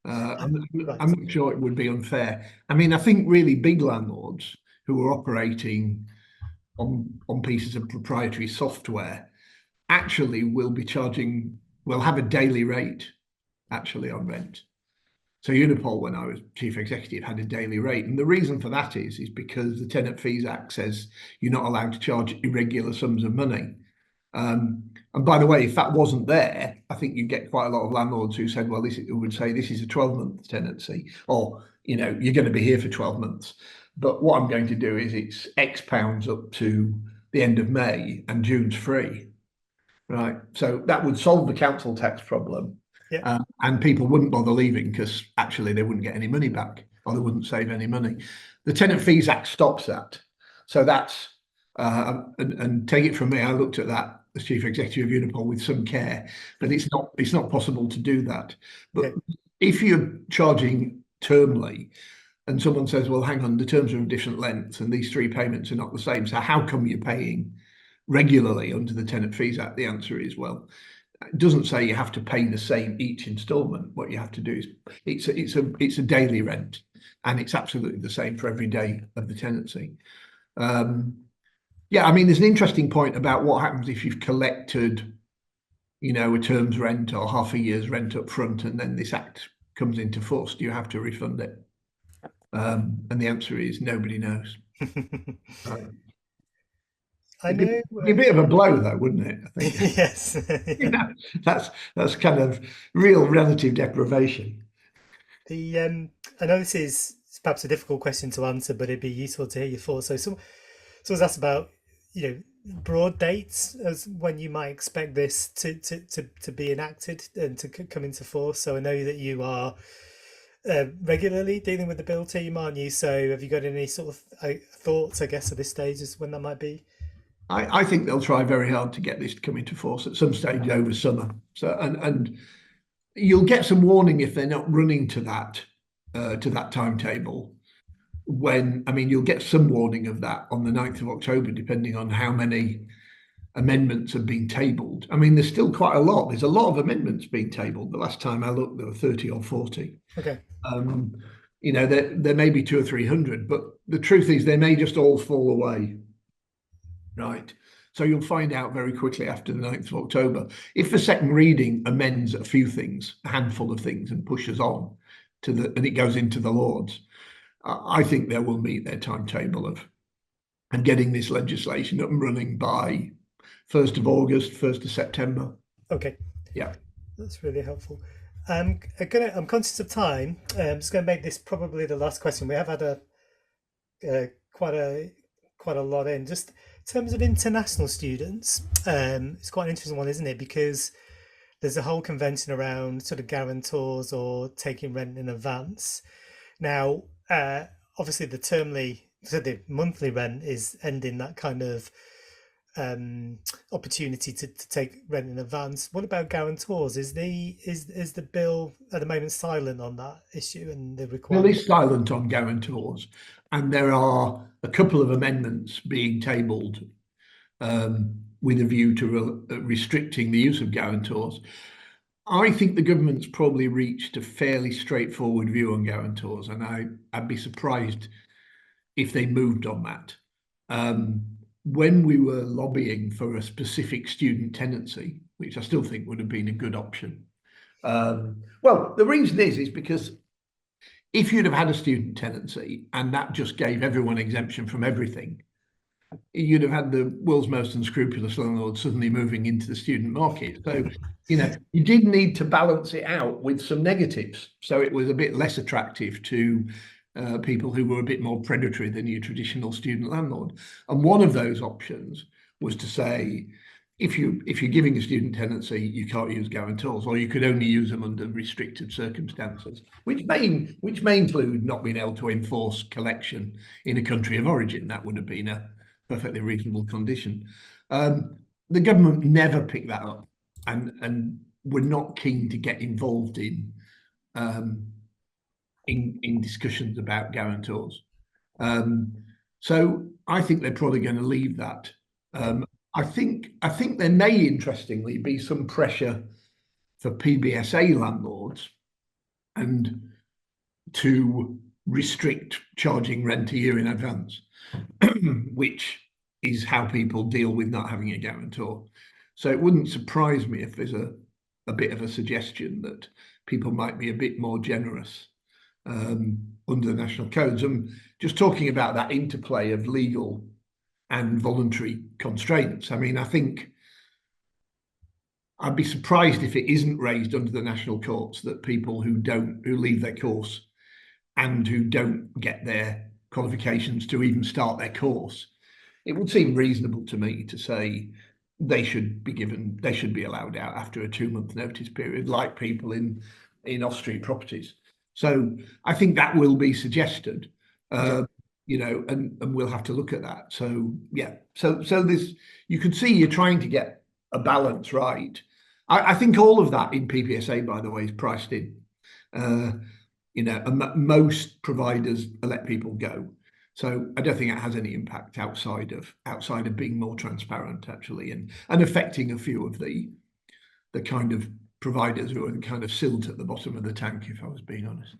I'm Right. not sure it would be unfair. I mean, I think really big landlords who are operating on pieces of proprietary software actually will have a daily rate actually on rent. So Unipol, when I was chief executive, had a daily rate, and the reason for that is because the Tenant Fees Act says you're not allowed to charge irregular sums of money. And by the way, if that wasn't there, I think you'd get quite a lot of landlords who said, well, who would say this is a 12-month tenancy, or you're going to be here for 12 months. But what I'm going to do is it's X pounds up to the end of May, and June's free, right? So that would solve the council tax problem, Yeah. and people wouldn't bother leaving because actually they wouldn't get any money back or they wouldn't save any money. The Tenant Fees Act stops that. So that's and take it from me, I looked at that as chief executive of Unipol with some care, but it's not possible to do that. But Okay. if you're charging termly and someone says, well, hang on, the terms are of different lengths and these three payments are not the same, so how come you're paying regularly under the Tenant Fees Act? The answer is, well, it doesn't say you have to pay the same each instalment. What you have to do is it's a daily rent, and it's absolutely the same for every day of the tenancy. Yeah, I mean, there's an interesting point about what happens if you've collected, a term's rent or half a year's rent up front, and then this act comes into force. Do you have to refund it? And the answer is nobody knows. Right. I It'd be, know. it'd be a bit of a blow, though, wouldn't it? I think. Yes. you know, that's kind of real relative deprivation. The I know this is perhaps a difficult question to answer, but it'd be useful to hear your thoughts. So someone's asked about, broad dates as when you might expect this to be enacted and to come into force. So I know that you are regularly dealing with the bill team, aren't you? So have you got any sort of thoughts, I guess, at this stage as when that might be? I think they'll try very hard to get this to come into force at some stage over summer. So and you'll get some warning if they're not running to that timetable. When I mean, you'll get some warning of that on the 9th of October, depending on how many amendments have been tabled. I mean, there's still quite a lot. There's a lot of amendments being tabled. The last time I looked, there were 30 or 40. Okay. Um, there may be 200 or 300, but the truth is they may just all fall away, right? So you'll find out very quickly after the 9th of October. If the second reading amends a few things, a handful of things, and pushes on and it goes into the Lords, I think they will meet their timetable of and getting this legislation up and running by 1st of August, 1st of September. Okay, Yeah. that's really helpful. I'm conscious of time. I'm just going to make this probably the last question. We have had uh, quite a quite a lot in. Just in terms of international students, it's quite an interesting one, isn't it? Because there's a whole convention around sort of guarantors or taking rent in advance. Now, obviously, so the monthly rent is ending that kind of opportunity to take rent in advance. What about guarantors? Is the bill at the moment silent on that issue and the Bill requirement? is silent on guarantors, and there are a couple of amendments being tabled with a view to restricting the use of guarantors. I think the government's probably reached a fairly straightforward view on guarantors, and I'd be surprised if they moved on that. When we were lobbying for a specific student tenancy, which I still think would have been a good option. Well, the reason is because if you'd have had a student tenancy and that just gave everyone exemption from everything, you'd have had the world's most unscrupulous landlord suddenly moving into the student market. So, you did need to balance it out with some negatives. So it was a bit less attractive to people who were a bit more predatory than your traditional student landlord. And one of those options was to say, if you're giving a student tenancy, you can't use guarantors, or you could only use them under restricted circumstances, which may include not being able to enforce collection in a country of origin. That would have been a perfectly reasonable condition. The government never picked that up, and were not keen to get involved in discussions about guarantors. So I think they're probably going to leave that. Okay. I think there may interestingly be some pressure for PBSA landlords and to restrict charging rent a year in advance, which is how people deal with not having a guarantor. So it wouldn't surprise me if there's a bit of a suggestion that people might be a bit more generous under the national codes. And just talking about that interplay of legal and voluntary constraints. I mean, I think I'd be surprised if it isn't raised under the national courts that people who leave their course and who don't get their qualifications to even start their course, it would seem reasonable to me to say they should be allowed out after a 2-month notice period, like people in off-street properties. So I think that will be suggested, Yeah. and we'll have to look at that. So yeah, so this, you can see you're trying to get a balance right. I think all of that in PBSA, by the way, is priced in. Most providers let people go. So I don't think it has any impact outside of being more transparent, actually, and affecting a few of the kind of providers who are the kind of silt at the bottom of the tank, if I was being honest.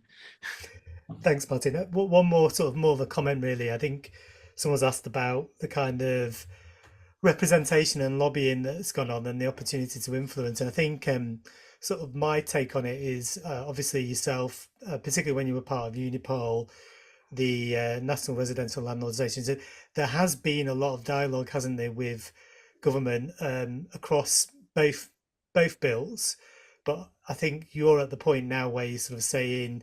Thanks, Martin. One more sort of more of a comment, really. I think someone's asked about the kind of representation and lobbying that's gone on and the opportunity to influence. And I think sort of my take on it is obviously yourself, particularly when you were part of Unipol, the National Residential Landlord Association. There has been a lot of dialogue, hasn't there, with government across both bills. But I think you're at the point now where you're sort of saying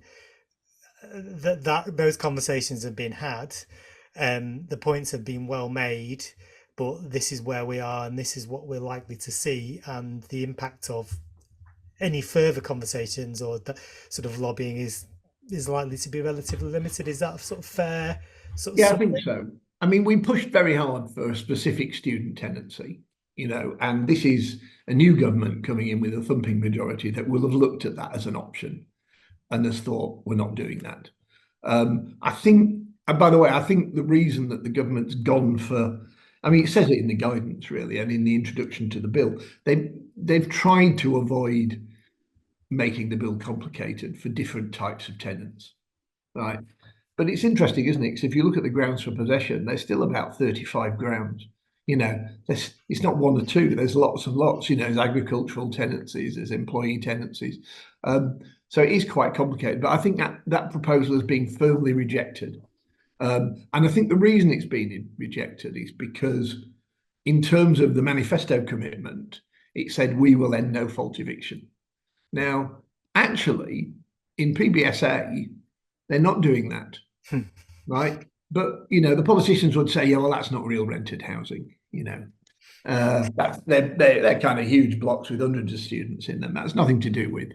that those conversations have been had, the points have been well made, but this is where we are, and this is what we're likely to see, and the impact of any further conversations or the sort of lobbying is likely to be relatively limited. Is that sort of fair? Sort of Yeah, I think summary? so. I mean, we pushed very hard for a specific student tenancy, and this is a new government coming in with a thumping majority that will have looked at that as an option and has thought, we're not doing that. I think, and by the way, I think the reason that the government's gone for, I mean, it says it in the guidance really, and in the introduction to the bill, they've tried to avoid making the bill complicated for different types of tenants, right? But it's interesting, isn't it? Because if you look at the grounds for possession, they're still about 35 grounds. it's not one or two. There's lots and lots. There's agricultural tenancies, there's employee tenancies. So it is quite complicated. But I think that proposal is being firmly rejected. And I think the reason it's been rejected is because, in terms of the manifesto commitment, it said we will end no fault eviction. Now, actually, in PBSA, they're not doing that, right? But the politicians would say, yeah, well, that's not real rented housing. They're kind of huge blocks with hundreds of students in them. That's nothing to do with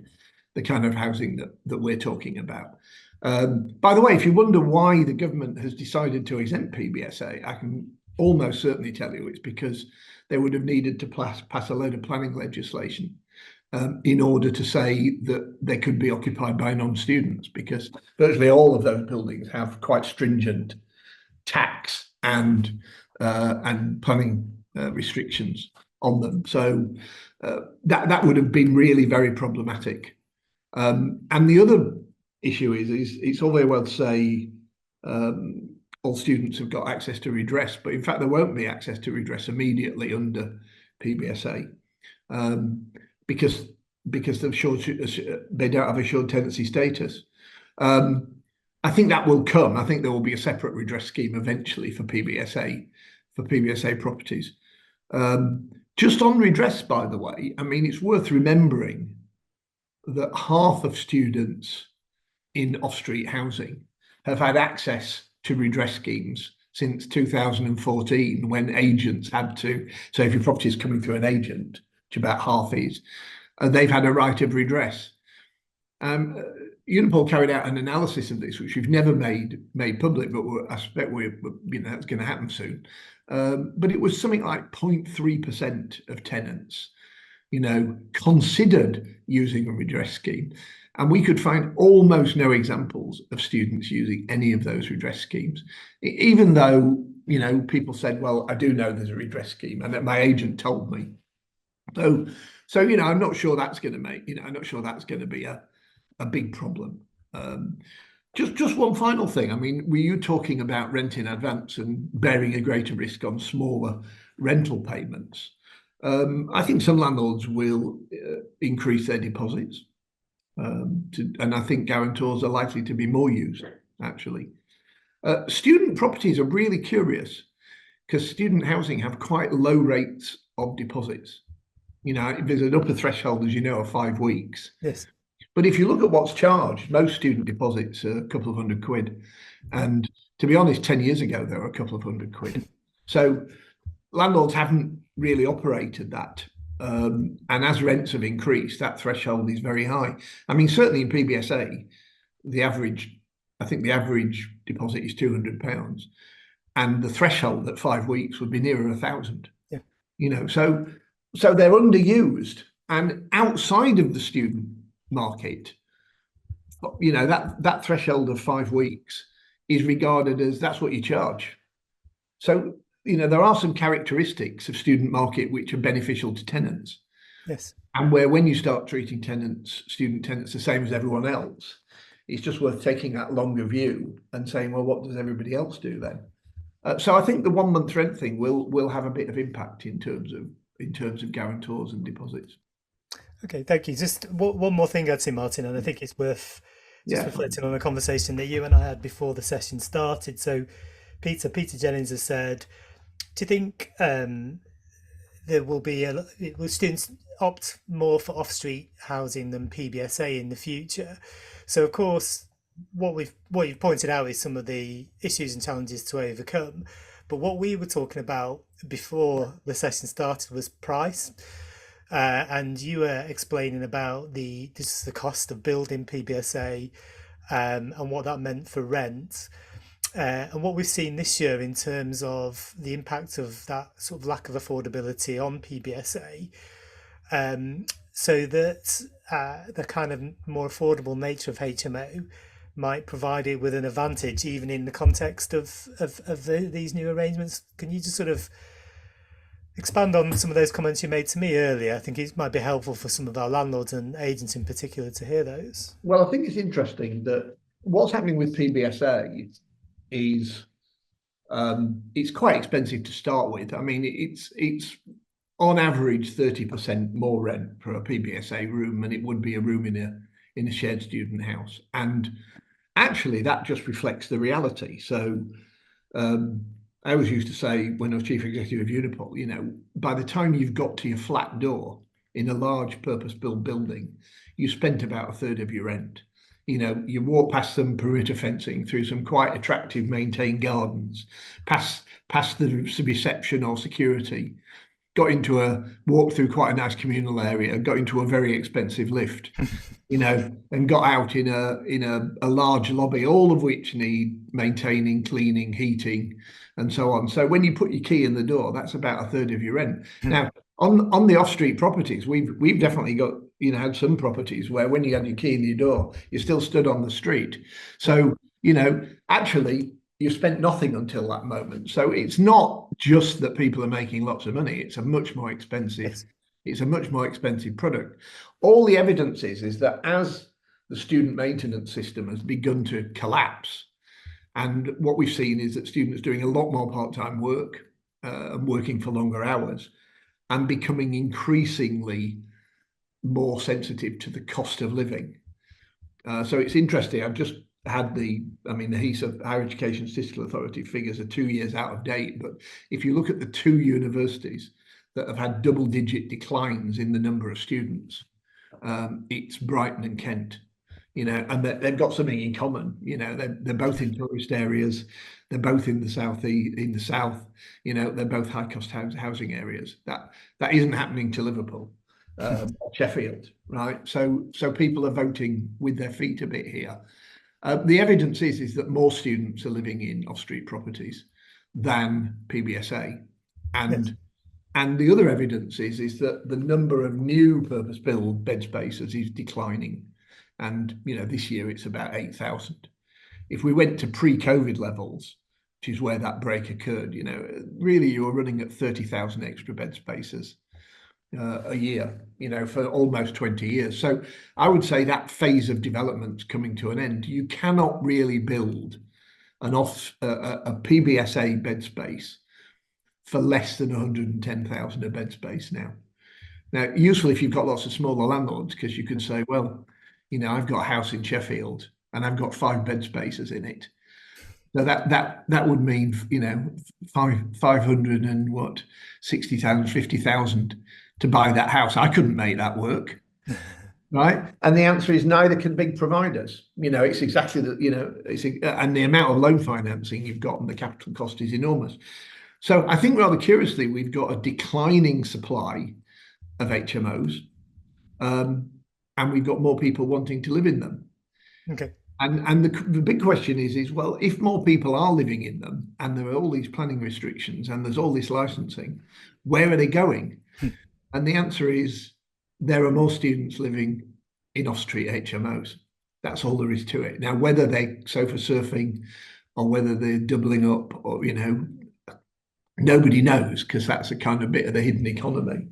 the kind of housing that we're talking about. By the way, if you wonder why the government has decided to exempt PBSA, I can almost certainly tell you it's because they would have needed to pass a load of planning legislation in order to say that they could be occupied by non-students, because virtually all of those buildings have quite stringent tax and planning restrictions on them. So that would have been really very problematic. And the other issue is it's all very well to say all students have got access to redress, but in fact there won't be access to redress immediately under PBSA because they don't have assured tenancy status. I think that will come. I think there will be a separate redress scheme eventually for PBSA properties. Just on redress, by the way, I mean, it's worth remembering that half of students in off-street housing have had access to redress schemes since 2014, when agents had to. So if your property is coming through an agent, which about half is, they've had a right of redress. Unipol carried out an analysis of this, which we've never made public, but I expect that's going to happen soon. But it was something like 0.3% of tenants, considered using a redress scheme. And we could find almost no examples of students using any of those redress schemes, even though, people said, well, I do know there's a redress scheme and that my agent told me. So I'm not sure that's going to be a big problem. Just one final thing. I mean, were you talking about rent in advance and bearing a greater risk on smaller rental payments? I think some landlords will increase their deposits, and I think guarantors are likely to be more used, actually. Student properties are really curious because student housing have quite low rates of deposits. There's an upper threshold, as you know, of 5 weeks. Yes. But if you look at what's charged, most student deposits are a couple of £100. And to be honest, 10 years ago, they were a couple of £100. So landlords haven't really operated that. And as rents have increased, that threshold is very high. I mean, certainly in PBSA, I think the average deposit is £200. And the threshold at 5 weeks would be nearer 1,000. Yeah. So they're underused. And outside of the student market, that threshold of 5 weeks is regarded as that's what you charge. So there are some characteristics of student market which are beneficial to tenants. Yes. And where when you start treating student tenants the same as everyone else, it's just worth taking that longer view and saying, well, what does everybody else do then? So I think the 1 month rent thing will have a bit of impact in terms of guarantors and deposits. Okay, thank you. Just one more thing I'd say, Martin, and I think it's worth just reflecting on a conversation that you and I had before the session started. So Peter Jennings has said, do you think there will students opt more for off-street housing than PBSA in the future? So of course, what you've pointed out is some of the issues and challenges to overcome. But what we were talking about before the session started was price. And you were explaining about the cost of building PBSA and what that meant for rent. And what we've seen this year in terms of the impact of that sort of lack of affordability on PBSA, so that the kind of more affordable nature of HMO might provide it with an advantage, even in the context of these new arrangements. Can you just sort of expand on some of those comments you made to me earlier? I think it might be helpful for some of our landlords and agents in particular to hear those. Well, I think it's interesting that what's happening with PBSA is It's quite expensive to start with. I mean, it's on average 30% more rent for a PBSA room than it would be a room in a shared student house. And actually, that just reflects the reality. So um, I always used to say when I was chief executive of Unipol, by the time you've got to your flat door in a large purpose-built building, you spent about a third of your rent. You walk past some perimeter fencing, through some quite attractive maintained gardens, past the reception or security, walked through quite a nice communal area, got into a very expensive lift, and got out in a large lobby, all of which need maintaining, cleaning, heating, and so on. So when you put your key in the door, that's about a third of your rent. Now, on the off-street properties, we've definitely got had some properties where when you had your key in your door, you still stood on the street. So actually, you spent nothing until that moment. So it's not just that people are making lots of money; it's a much more expensive. Yes. It's a much more expensive product. All the evidence is that as the student maintenance system has begun to collapse, and what we've seen is that students doing a lot more part-time work and working for longer hours and becoming increasingly more sensitive to the cost of living. So it's interesting. I've just had the HESA, Higher Education Statistical Authority figures are 2 years out of date. But if you look at the two universities that have had double-digit declines in the number of students, it's Brighton and Kent. And they've got something in common. They're both in tourist areas. They're both in the south. They're both high-cost housing areas. That isn't happening to Liverpool, Sheffield, right? So people are voting with their feet a bit here. The evidence is that more students are living in off-street properties than PBSA, and Yes. and the other evidence is that the number of new purpose-built bed spaces is declining. And this year it's about 8,000. If we went to pre-COVID levels, which is where that break occurred, really you were running at 30,000 extra bed spaces a year, for almost 20 years. So I would say that phase of development's coming to an end. You cannot really build a PBSA bed space for less than 110,000 a bed space now. Now, useful if you've got lots of smaller landlords, because you could say, well, I've got a house in Sheffield and I've got 5 bed spaces in it. So that would mean 500 and what 60,000, 50,000 to buy that house. I couldn't make that work, right? And the answer is neither can big providers. It's exactly that. And the amount of loan financing you've got and the capital cost is enormous. So I think rather curiously, we've got a declining supply of HMOs, and we've got more people wanting to live in them. Okay. And the big question is, well, if more people are living in them and there are all these planning restrictions and there's all this licensing, where are they going? And the answer is there are more students living in off-street HMOs. That's all there is to it. Now, whether they're sofa surfing or whether they're doubling up or, nobody knows, because that's a kind of bit of the hidden economy.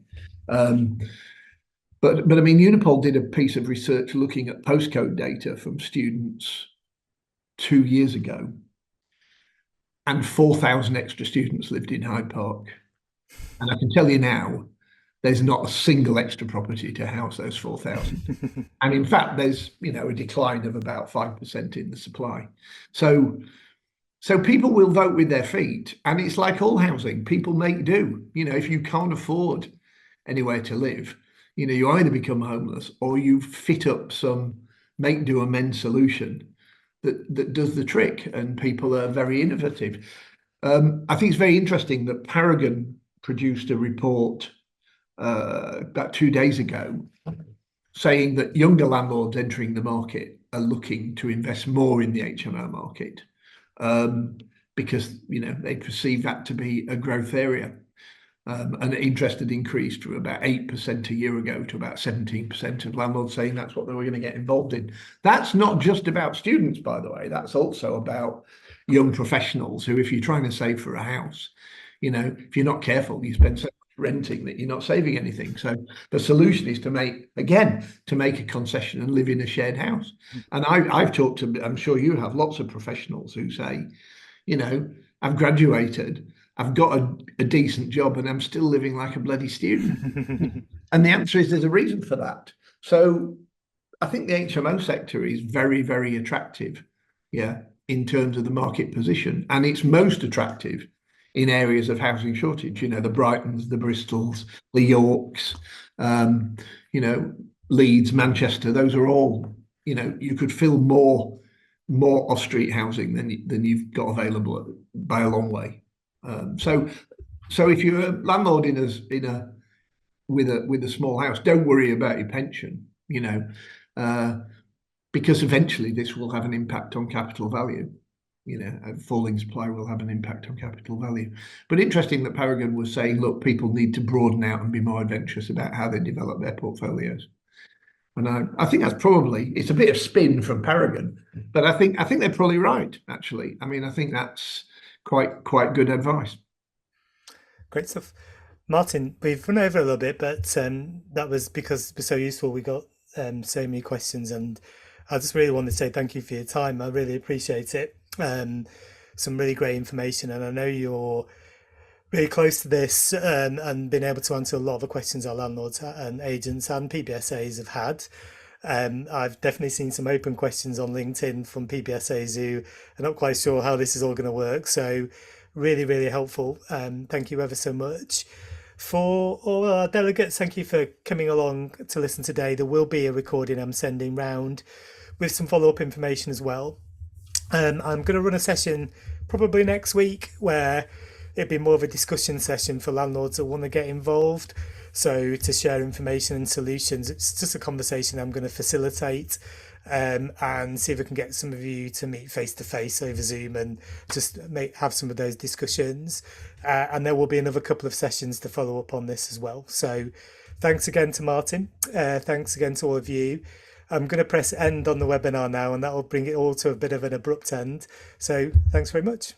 But I mean, Unipol did a piece of research looking at postcode data from students 2 years ago, and 4,000 extra students lived in Hyde Park. And I can tell you now, there's not a single extra property to house those 4,000. And in fact, there's a decline of about 5% in the supply. So people will vote with their feet, and it's like all housing. People make do. If you can't afford anywhere to live, you either become homeless or you fit up some make do amend solution that does the trick, and people are very innovative. I think it's very interesting that Paragon produced a report about 2 days ago saying that younger landlords entering the market are looking to invest more in the HMO market because they perceive that to be a growth area. And interest had increased from about 8% a year ago to about 17% of landlords saying that's what they were going to get involved in. That's not just about students, by the way. That's also about young professionals who, if you're trying to save for a house, if you're not careful, you spend so much renting that you're not saving anything. So the solution is to make a concession and live in a shared house. And I've talked to, I'm sure you have, lots of professionals who say, I've graduated, I've got a decent job, and I'm still living like a bloody student? And the answer is there's a reason for that. So I think the HMO sector is very, very attractive, yeah, in terms of the market position. And it's most attractive in areas of housing shortage, the Brightons, the Bristols, the Yorks, um, you know, Leeds, Manchester, those are all, you could fill more off-street housing than you've got available by a long way. So if you're a landlord with a small house, don't worry about your pension, uh, because eventually this will have an impact on capital value. Falling supply will have an impact on capital value. But interesting that Paragon was saying, look, people need to broaden out and be more adventurous about how they develop their portfolios. And I think it's a bit of spin from Paragon, but I think they're probably right, actually. I mean, I think that's quite good advice. Great stuff. Martin, we've run over a little bit, but that was because it was so useful. We got so many questions, and I just really want to say thank you for your time. I really appreciate it. Some really great information, and I know you're really close to this and been able to answer a lot of the questions our landlords and agents and PBSAs have had. I've definitely seen some open questions on LinkedIn from PBSAs who are not quite sure how this is all going to work. So really, really helpful. Thank you ever so much. For all our delegates, thank you for coming along to listen today. There will be a recording I'm sending round with some follow-up information as well. I'm going to run a session probably next week where it'd be more of a discussion session for landlords that want to get involved. So to share information and solutions, it's just a conversation I'm going to facilitate and see if I can get some of you to meet face to face over Zoom and just have some of those discussions. And there will be another couple of sessions to follow up on this as well. So thanks again to Martin. Thanks again to all of you. I'm going to press end on the webinar now, and that will bring it all to a bit of an abrupt end. So thanks very much.